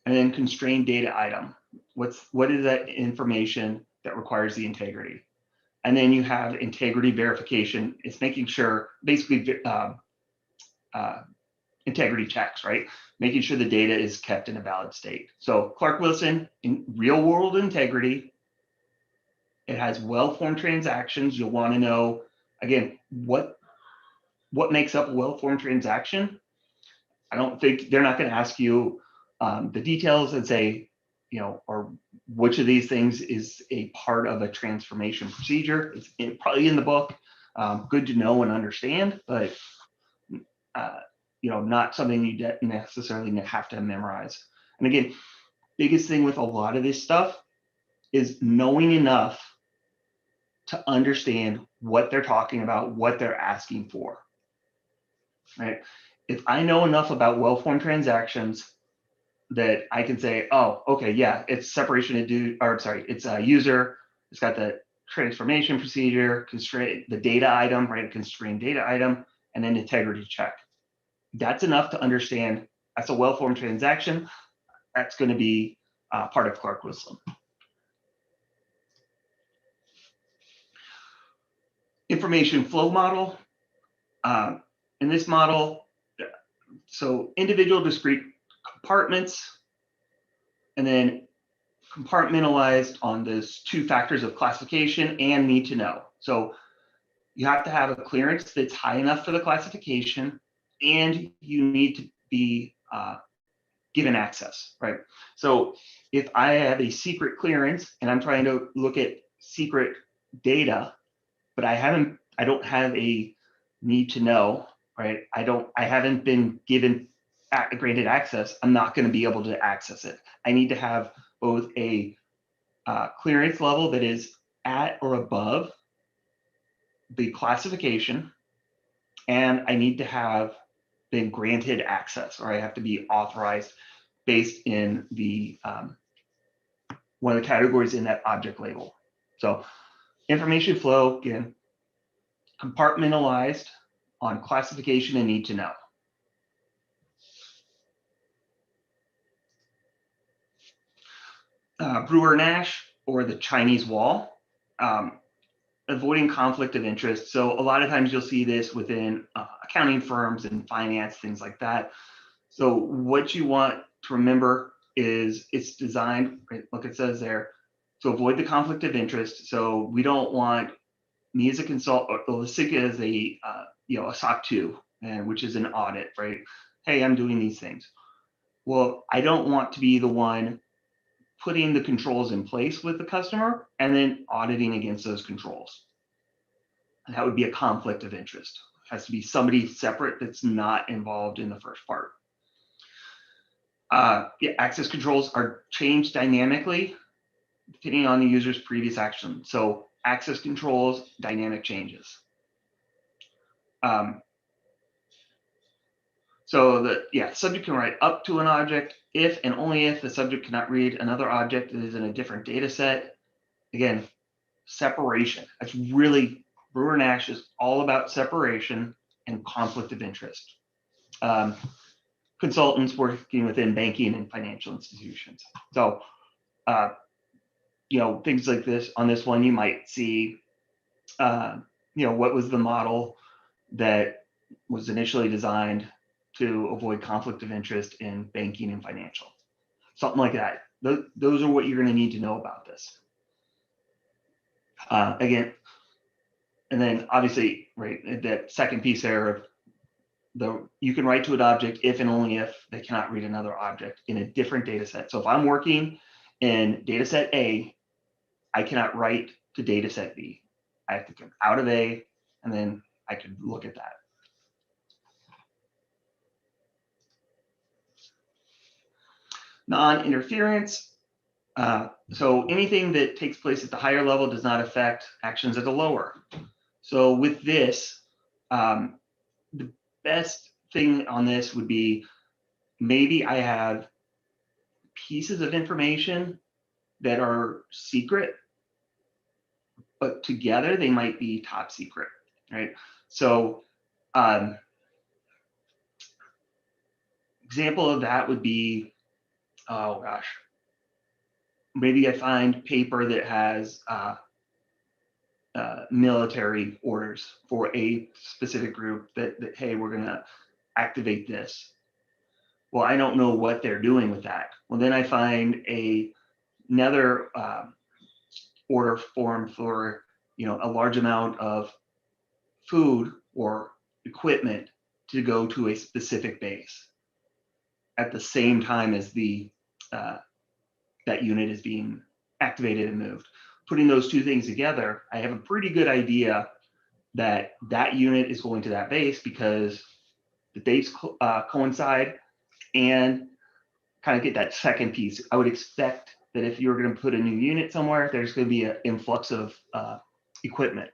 and then constrained data item. What is that information that requires the integrity? And then you have integrity verification. It's making sure, basically, integrity checks, right? Making sure the data is kept in a valid state. So Clark Wilson, in real world integrity, it has well-formed transactions. You'll want to know, again, what makes up a well-formed transaction. I don't think they're not going to ask you the details and say, or which of these things is a part of a transformation procedure. It's probably in the book. Good to know and understand, but not something you necessarily have to memorize. And again, biggest thing with a lot of this stuff is knowing enough to understand what they're talking about, what they're asking for, right? If I know enough about well-formed transactions that I can say, oh, okay, yeah, it's separation of duty, or sorry, it's a user, it's got the transformation procedure, constraint, the data item, right? Constrained data item, and then integrity check. That's enough to understand that's a well-formed transaction. That's going to be part of Clark Wilson. Information flow model. In this model, so individual discrete compartments, and then compartmentalized on those two factors of classification and need to know. So you have to have a clearance that's high enough for the classification, and you need to be given access, right? So if I have a secret clearance and I'm trying to look at secret data, but I don't have a need to know, right? I haven't been granted access. I'm not going to be able to access it. I need to have both a clearance level that is at or above the classification, and I need to have been granted access, or I have to be authorized based in the one of the categories in that object label. So information flow, again, compartmentalized on classification and need to know. Brewer-Nash, or the Chinese wall, avoiding conflict of interest. So a lot of times you'll see this within accounting firms and finance, things like that. So what you want to remember is it's designed, right, like it says there, to avoid the conflict of interest. So we don't want me as a consultant, or let's think as a SOC 2, and which is an audit, right? Hey, I'm doing these things. Well, I don't want to be the one putting the controls in place with the customer and then auditing against those controls. And that would be a conflict of interest. It has to be somebody separate that's not involved in the first part. Access controls are changed dynamically depending on the user's previous action. So access controls, dynamic changes. So the subject can write up to an object if and only if the subject cannot read another object that is in a different data set. Again, separation. That's really, Brewer-Nash is all about separation and conflict of interest. Consultants working within banking and financial institutions. So, things like this, on this one, you might see, what was the model that was initially designed to avoid conflict of interest in banking and financial, something like that. Those are what you're going to need to know about this. Again, and then obviously, right, that second piece there of you can write to an object if and only if they cannot read another object in a different data set. So if I'm working in data set A, I cannot write to data set B. I have to come out of A, and then I could look at that. Non-interference. So anything that takes place at the higher level does not affect actions at the lower. So with this, the best thing on this would be maybe I have pieces of information that are secret, but together they might be top secret, right? So example of that would be, oh gosh, maybe I find paper that has military orders for a specific group that hey, we're gonna activate this. Well, I don't know what they're doing with that. Well, then I find another order form for a large amount of food or equipment to go to a specific base at the same time as the that unit is being activated and moved. Putting those two things together, I have a pretty good idea that that unit is going to that base because the dates coincide, and kind of get that second piece. I would expect that if you're going to put a new unit somewhere, there's going to be an influx of equipment.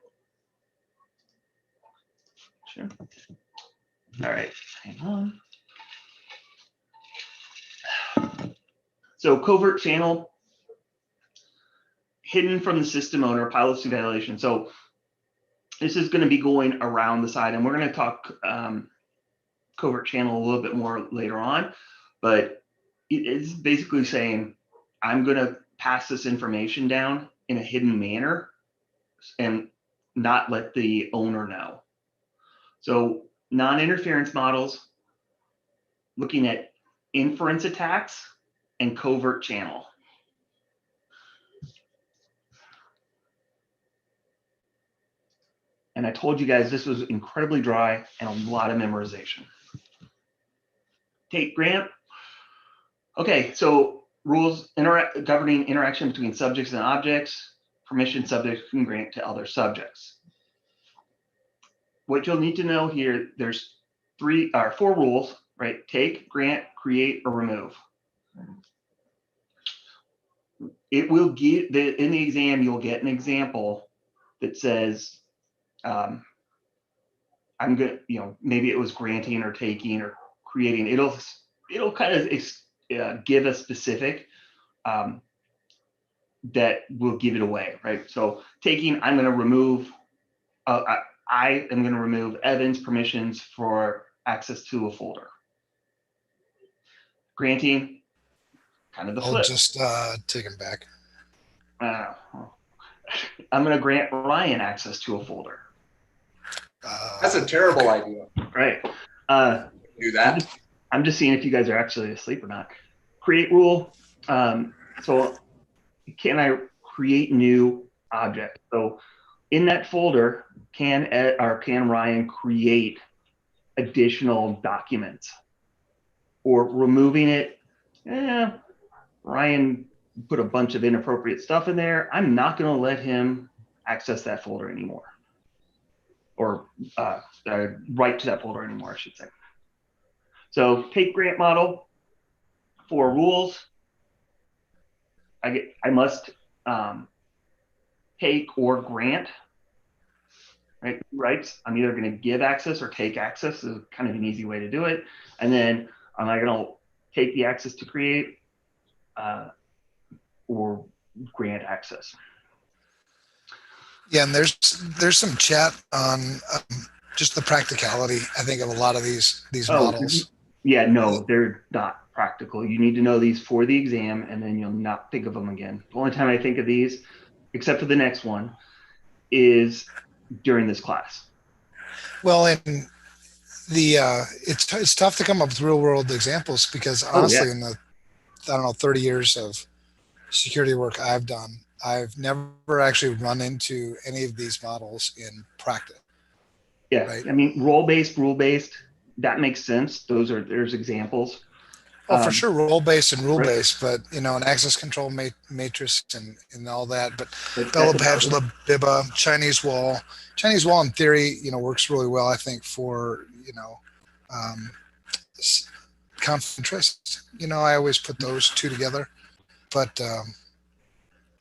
Sure. All right, hang on. So covert channel, hidden from the system owner, policy violation. So this is going to be going around the side, and we're going to talk covert channel a little bit more later on, but it is basically saying, I'm going to pass this information down in a hidden manner and not let the owner know. So non-interference models, looking at inference attacks and covert channel. And I told you guys this was incredibly dry and a lot of memorization. Take grant. Okay, so rules governing interaction between subjects and objects, permission subjects can grant to other subjects. What you'll need to know here, there's 4 rules, right? Take, grant, create, or remove. It will give, in the exam, you'll get an example that says, I'm gonna, maybe it was granting or taking or creating. It'll kind of give a specific that will give it away, right? So taking, I'm going to remove, I am going to remove Evan's permissions for access to a folder. Granting, kind of the flip. I'll just take him back. I'm going to grant Ryan access to a folder. That's a terrible idea. Right. Do that. I'm just seeing if you guys are actually asleep or not. Create rule. So can I create new objects? So in that folder, can Ryan create additional documents? Or removing it, Ryan put a bunch of inappropriate stuff in there. I'm not going to let him access that folder anymore. Or write to that folder anymore, I should say. So take grant model. 4 rules. I must take or grant, right? Rights. I'm either going to give access or take access. This is kind of an easy way to do it. And then am I going to take the access to create or grant access? Yeah, and there's some chat on just the practicality, I think, of a lot of these models. Yeah, no, they're not practical. You need to know these for the exam, and then you'll not think of them again. The only time I think of these, except for the next one, is during this class. Well, and it's tough to come up with real world examples because honestly, in the 30 years of security work I've done, I've never actually run into any of these models in practice. Yeah, right? I mean, rule-based, that makes sense. There's examples. Oh, for sure, role-based and rule-based, right. but an access control matrix and all that. But Bella Padula, Bibba, Chinese wall in theory, works really well, I think, for conflict of interest. I always put those two together. But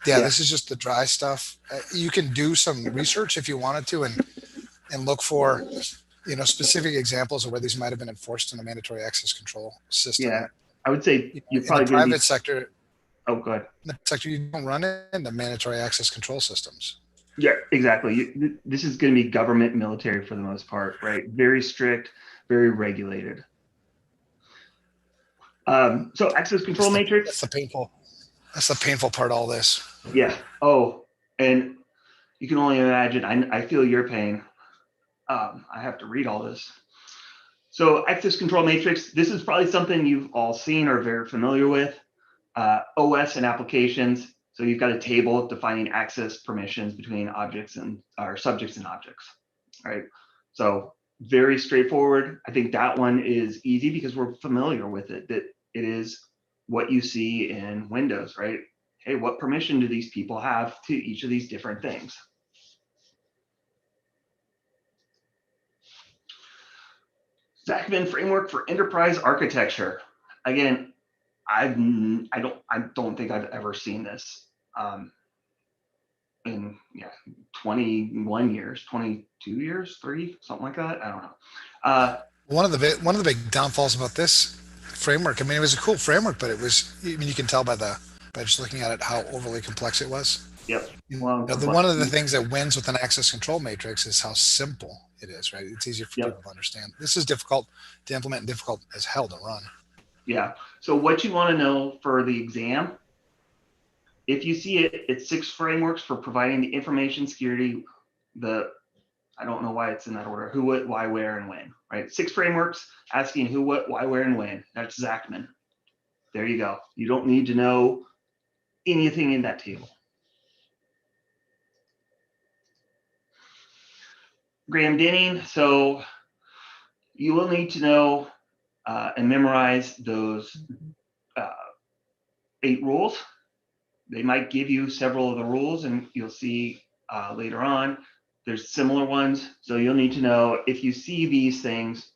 yeah, this is just the dry stuff. You can do some research if you wanted to, and look for specific examples of where these might have been enforced in a mandatory access control system. Yeah, I would say you're In probably the going to be. private sector. Oh, go ahead. In the sector, you don't run into mandatory access control systems. Yeah, exactly. This is going to be government, military for the most part, right? Very strict, very regulated. So access control matrix. That's the painful part of all this. Yeah. Oh, and you can only imagine. I feel your pain. I have to read all this. So access control matrix. This is probably something you've all seen or very familiar with. OS and applications. So you've got a table defining access permissions between objects and or subjects and objects, right? So very straightforward. I think that one is easy because we're familiar with it, that it is what you see in Windows, right? Hey, what permission do these people have to each of these different things? Zachman framework for enterprise architecture. Again, I don't think I've ever seen this in 21 years, 22 years, 3, something like that. I don't know. One of the big downfalls about this framework. I mean, it was a cool framework, but it was. I mean, you can tell by just looking at it how overly complex it was. Yep. Well, one of the things that wins with an access control matrix is how simple it is, right? It's easier for people to understand. This is difficult to implement and difficult as hell to run. Yeah. So what you want to know for the exam, if you see it, it's 6 frameworks for providing the information security, I don't know why it's in that order, who, what, why, where, and when, right? 6 frameworks asking who, what, why, where, and when. That's Zachman. There you go. You don't need to know anything in that table. Graham-Denning, so you will need to know and memorize those 8 rules. They might give you several of the rules, and you'll see later on, there's similar ones. So you'll need to know if you see these things,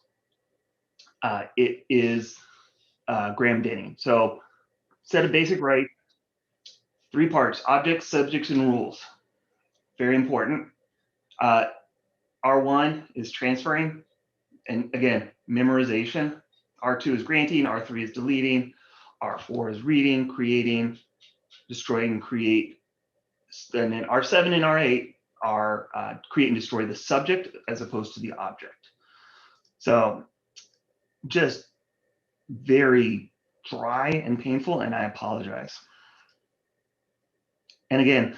it is Graham-Denning. So set of basic rights, 3 parts: objects, subjects, and rules. Very important. R1 is transferring, and again, memorization. R2 is granting, R3 is deleting, R4 is reading, creating, destroy and create. And then R7 and R8 are create and destroy the subject as opposed to the object. So just very dry and painful, and I apologize. And again,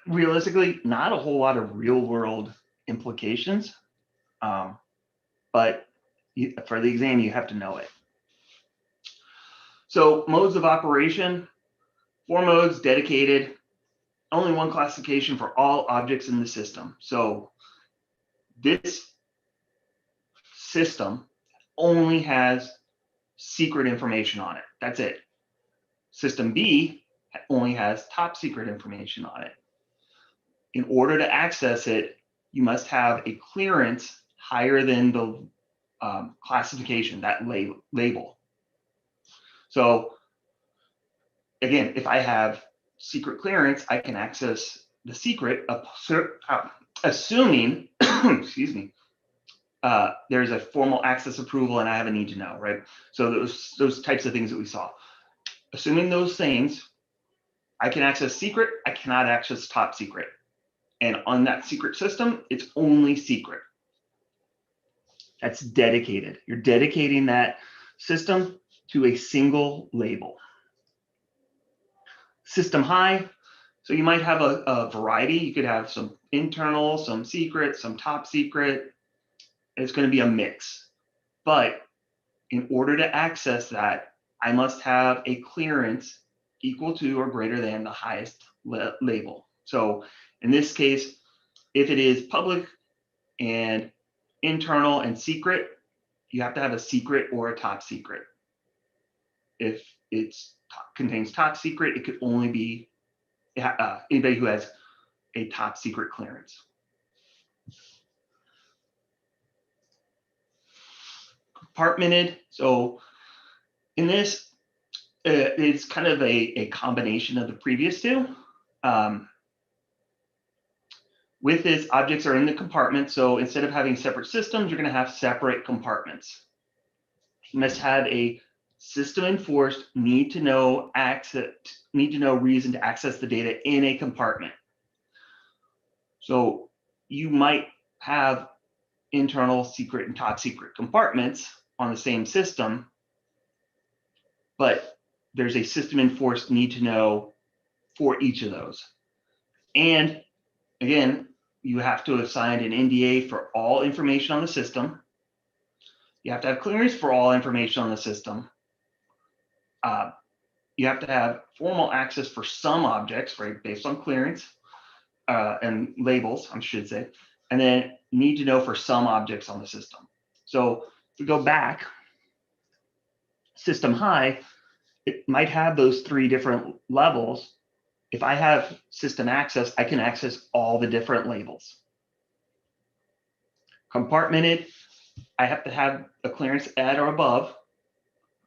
realistically, not a whole lot of real world implications, but for the exam, you have to know it. So modes of operation, 4 modes: dedicated, only 1 classification for all objects in the system. So this system only has secret information on it. That's it. System B only has top secret information on it. In order to access it, you must have a clearance higher than the classification, that label. So again, if I have secret clearance, I can access the secret, assuming, excuse me, there's a formal access approval and I have a need to know, right? So those types of things that we saw. Assuming those things, I can access secret, I cannot access top secret. And on that secret system, it's only secret. That's dedicated. You're dedicating that system to a single label. System high, so you might have a variety. You could have some internal, some secret, some top secret. It's going to be a mix. But in order to access that, I must have a clearance equal to or greater than the highest label. So in this case, if it is public and internal and secret, you have to have a secret or a top secret. If it contains top secret, it could only be anybody who has a top secret clearance. Compartmented. So in this, it's kind of a combination of the previous two. With this, objects are in the compartment. So instead of having separate systems, you're going to have separate compartments. You must have a system enforced need to know reason to access the data in a compartment. So you might have internal secret and top secret compartments on the same system, but there's a system enforced need to know for each of those. And again, you have to assign an NDA for all information on the system. You have to have clearance for all information on the system. You have to have formal access for some objects, right, based on clearance and labels, I should say, and then need to know for some objects on the system. So if we go back, system high, it might have those 3 different levels. If I have system access, I can access all the different labels. Compartmented, I have to have a clearance at or above,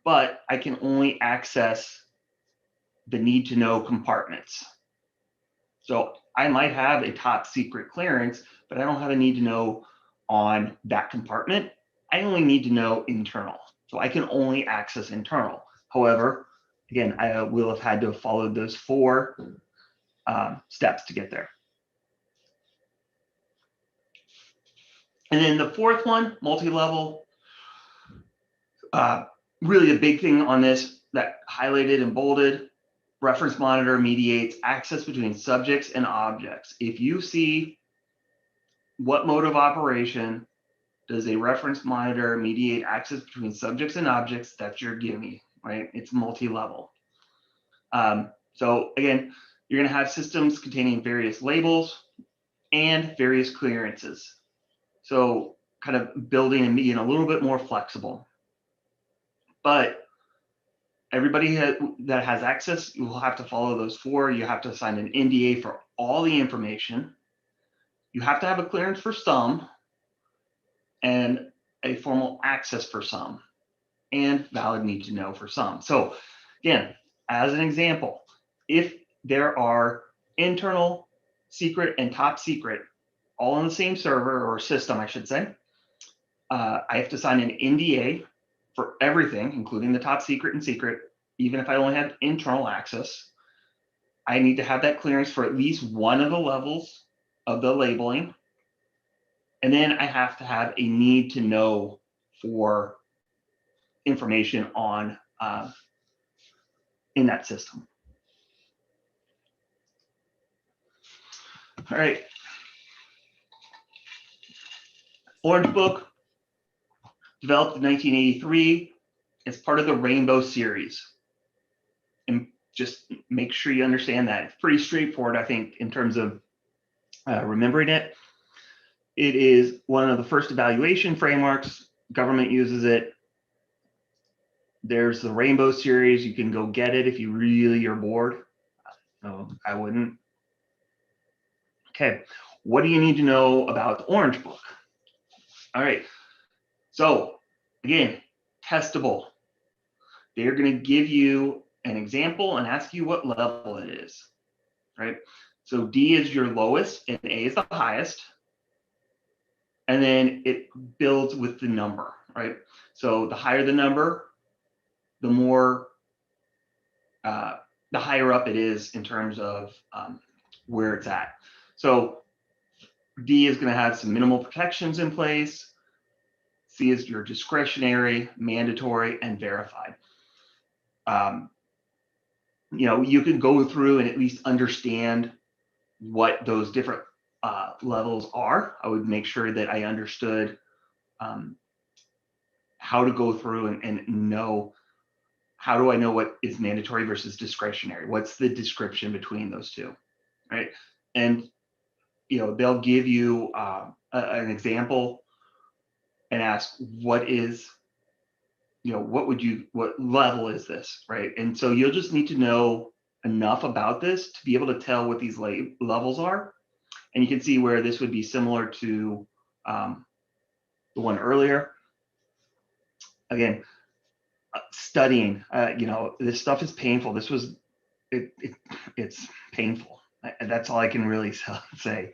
but I can only access the need to know compartments. So I might have a top secret clearance, but I don't have a need to know on that compartment. I only need to know internal. So I can only access internal. However, again, I will have had to have followed those 4 steps to get there. And then the 4th one, multi-level, really a big thing on this that highlighted and bolded, reference monitor mediates access between subjects and objects. If you see what mode of operation does a reference monitor mediate access between subjects and objects, that's your gimme, right? It's multi-level. So again, you're gonna have systems containing various labels and various clearances. So kind of building and being a little bit more flexible. But everybody that has access, you will have to follow those 4. You have to assign an NDA for all the information. You have to have a clearance for some and a formal access for some and valid need to know for some. So again, as an example, if there are internal secret and top secret all on the same server or system, I should say, I have to sign an NDA for everything, including the top secret and secret, even if I only have internal access. I need to have that clearance for at least one of the levels of the labeling. And then I have to have a need to know for information on in that system. All right. Orange Book, developed in 1983 as part of the Rainbow series. And just make sure you understand that. It's pretty straightforward, I think, in terms of remembering it. It is one of the first evaluation frameworks. Government uses it. There's the Rainbow series. You can go get it if you really are bored. No, I wouldn't. Okay, what do you need to know about the Orange Book? All right, so again, testable. They're going to give you an example and ask you what level it is, right? So D is your lowest and A is the highest. And then it builds with the number, right? So the higher the number, the more, the higher up it is in terms of where it's at. So D is going to have some minimal protections in place. C is your discretionary, mandatory, and verified. You know, you can go through and at least understand what those different levels are. I would make sure that I understood how to go through and know, how do I know what is mandatory versus discretionary? What's the description between those two, right? And, you know, they'll give you an example and ask, what is, you know, what level is this, right? And so you'll just need to know enough about this to be able to tell what these levels are. And you can see where this would be similar to the one earlier. again, studying, this stuff is painful. This was, it's painful. That's all I can really say.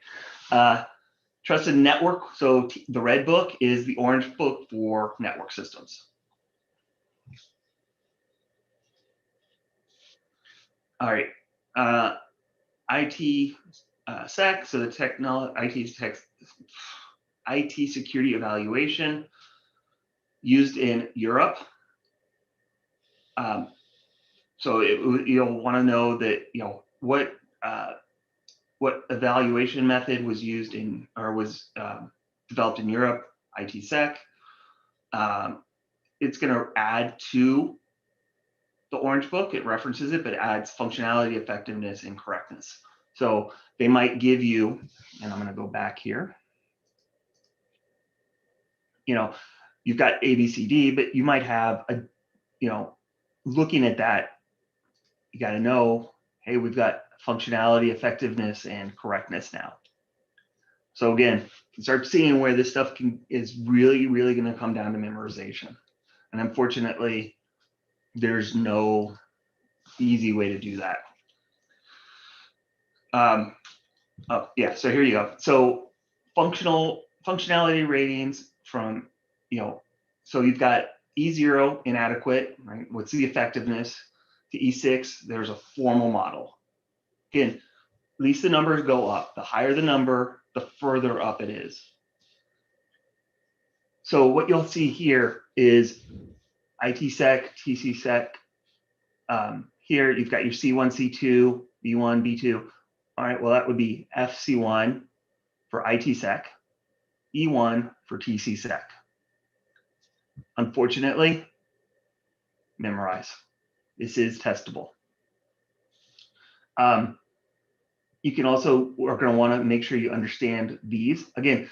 Trusted network. So the red book is the orange book for network systems. All right. IT sec. So the technology IT security evaluation used in Europe. So you'll want to know that what evaluation method was used in or was developed in Europe. IT sec. It's going to add to the orange book. It references it, but it adds functionality, effectiveness, and correctness. So they might give you, and I'm going to go back here. You've got ABCD, but you might have looking at that, you got to know, hey, we've got functionality, effectiveness, and correctness now. So again, you start seeing where this stuff is really, really going to come down to memorization. And unfortunately, there's no easy way to do that. So here you go. So functionality ratings from, so you've got E0, inadequate, right? What's the effectiveness? To E6, there's a formal model. Again, at least the numbers go up. The higher the number, the further up it is. So what you'll see here is ITsec, TCsec. Here you've got your C1, C2, B1, B2. All right, well, that would be FC1 for ITsec, E1 for TCsec. Unfortunately, memorize. This is testable. You can also, we're going to want to make sure you understand these again.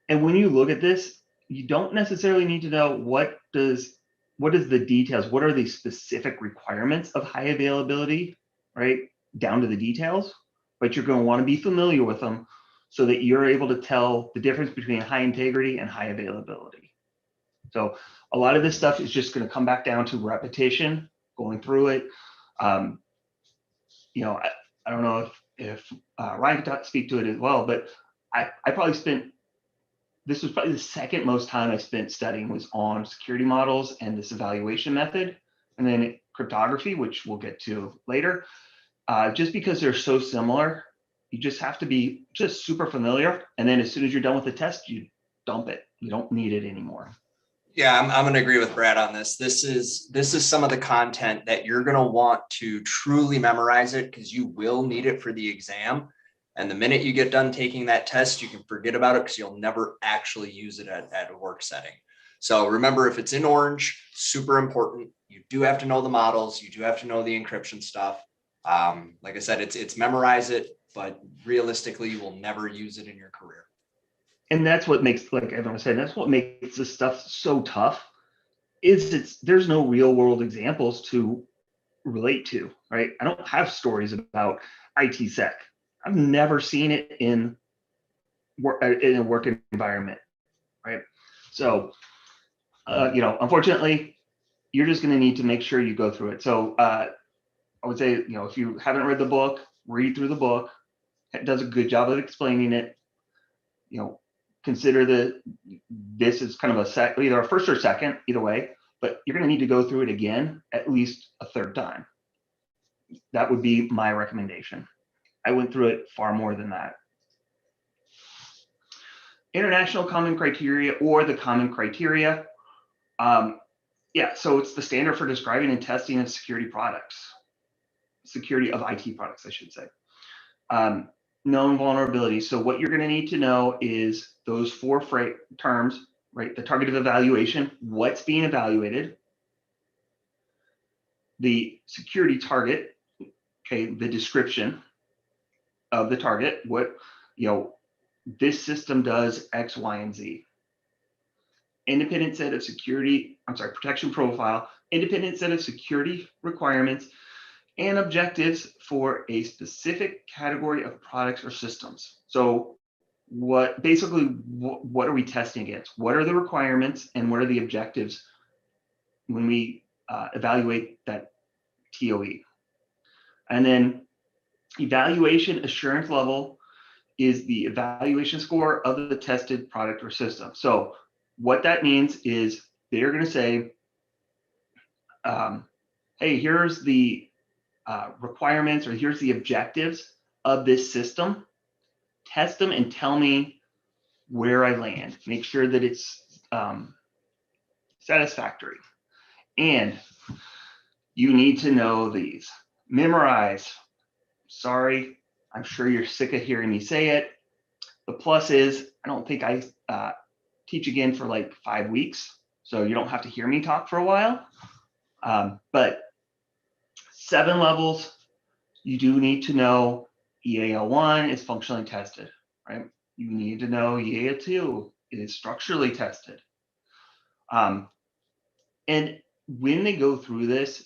And when you look at this, you don't necessarily need to know what is the details, what are the specific requirements of high availability, right? Down to the details, but you're going to want to be familiar with them so that you're able to tell the difference between high integrity and high availability. So a lot of this stuff is just going to come back down to repetition, going through it. I don't know if Ryan could speak to it as well, but I probably spent, this was probably the second most time I spent studying was on security models and this evaluation method, and then cryptography, which we'll get to later. Just because they're so similar, you just have to be just super familiar. And then as soon as you're done with the test, you dump it. You don't need it anymore. Yeah, I'm going to agree with Brad on this. This is some of the content that you're going to want to truly memorize it because you will need it for the exam. And the minute you get done taking that test, you can forget about it because you'll never actually use it at a work setting. So remember, if it's in orange, super important. You do have to know the models. You do have to know the encryption stuff. Like I said, it's memorize it, but realistically, you will never use it in your career. And that's what makes, like everyone said, that's what makes this stuff so tough. There's no real world examples to relate to, right? I don't have stories about ITsec. I've never seen it in a work environment, right? So, unfortunately, you're just going to need to make sure you go through it. So I would say, if you haven't read the book, read through the book. It does a good job of explaining it. Consider this is kind of either a first or second, either way, but you're going to need to go through it again at least a third time. That would be my recommendation. I went through it far more than that. International Common Criteria or the Common Criteria. So it's the standard for describing and testing of security products. Security of IT products, I should say. Known vulnerabilities. So what you're going to need to know is those four terms, right? The target of evaluation, what's being evaluated, the security target, okay, the description of the target, what, this system does X, Y, and Z. Independent set of protection profile, independent set of security requirements, and objectives for a specific category of products or systems. So what are we testing against? What are the requirements and what are the objectives when we evaluate that TOE. And then evaluation assurance level is the evaluation score of the tested product or system. So what that means is they're going to say, hey, here's the requirements, or here's the objectives of this system. Test them and tell me where I land. Make sure that it's satisfactory. And you need to know these. Memorize. Sorry, I'm sure you're sick of hearing me say it. The plus is, I don't think I teach again for like 5 weeks, so you don't have to hear me talk for a while. But 7 levels, you do need to know EAL1 is functionally tested, right? You need to know EAL2 is structurally tested. And when they go through this,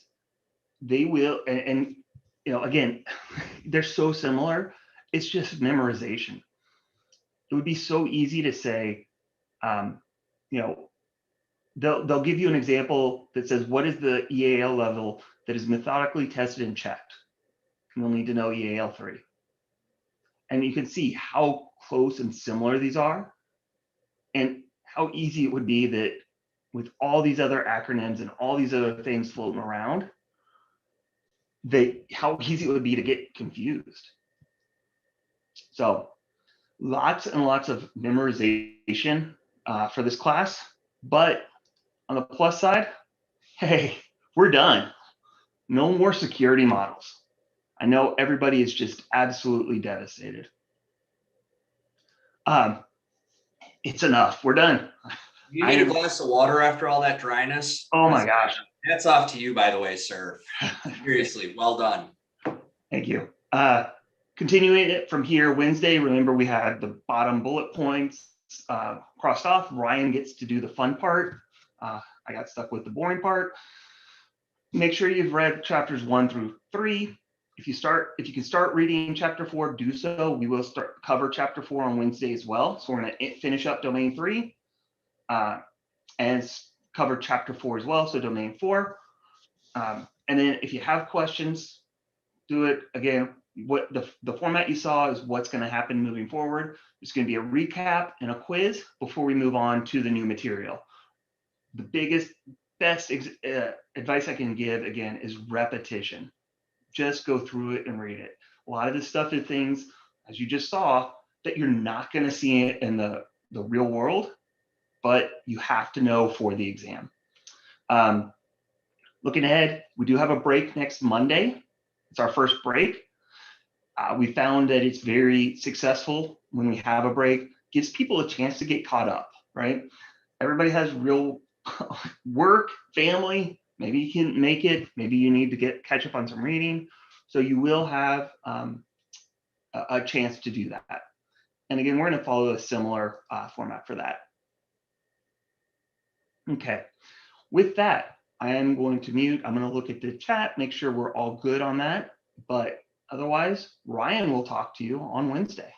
they will, and you know, again, they're so similar. It's just memorization. It would be so easy to say, you know, they'll give you an example that says, what is the EAL level that is methodically tested and checked? You'll need to know EAL3. And you can see how close and similar these are, and how easy it would be that with all these other acronyms and all these other things floating around, how easy it would be to get confused. So lots and lots of memorization for this class, but on the plus side, hey, we're done. No more security models. I know everybody is just absolutely devastated. It's enough. We're done. You need a glass of water after all that dryness? Oh my gosh. That's off to you, by the way, sir. Seriously, well done. Thank you. Continuing it from here, Wednesday, remember we had the bottom bullet points crossed off. Ryan gets to do the fun part. I got stuck with the boring part. Make sure you've read chapters 1 through 3. If you can start reading chapter 4, do so. We will cover chapter 4 on Wednesday as well. So we're going to finish up domain 3 and cover chapter 4 as well. So domain 4. And then if you have questions, do it again. What the format you saw is what's going to happen moving forward. There's going to be a recap and a quiz before we move on to the new material. The best advice I can give, again, is repetition. Just go through it and read it. A lot of this stuff is things, as you just saw, that you're not going to see it in the real world, but you have to know for the exam. Looking ahead, we do have a break next Monday. It's our first break. We found that it's very successful when we have a break. Gives people a chance to get caught up, right? Everybody has real work, family. Maybe you can make it. Maybe you need to catch up on some reading. So you will have a chance to do that. And again, we're going to follow a similar format for that. Okay. With that, I am going to mute. I'm going to look at the chat, make sure we're all good on that. But otherwise, Ryan will talk to you on Wednesday.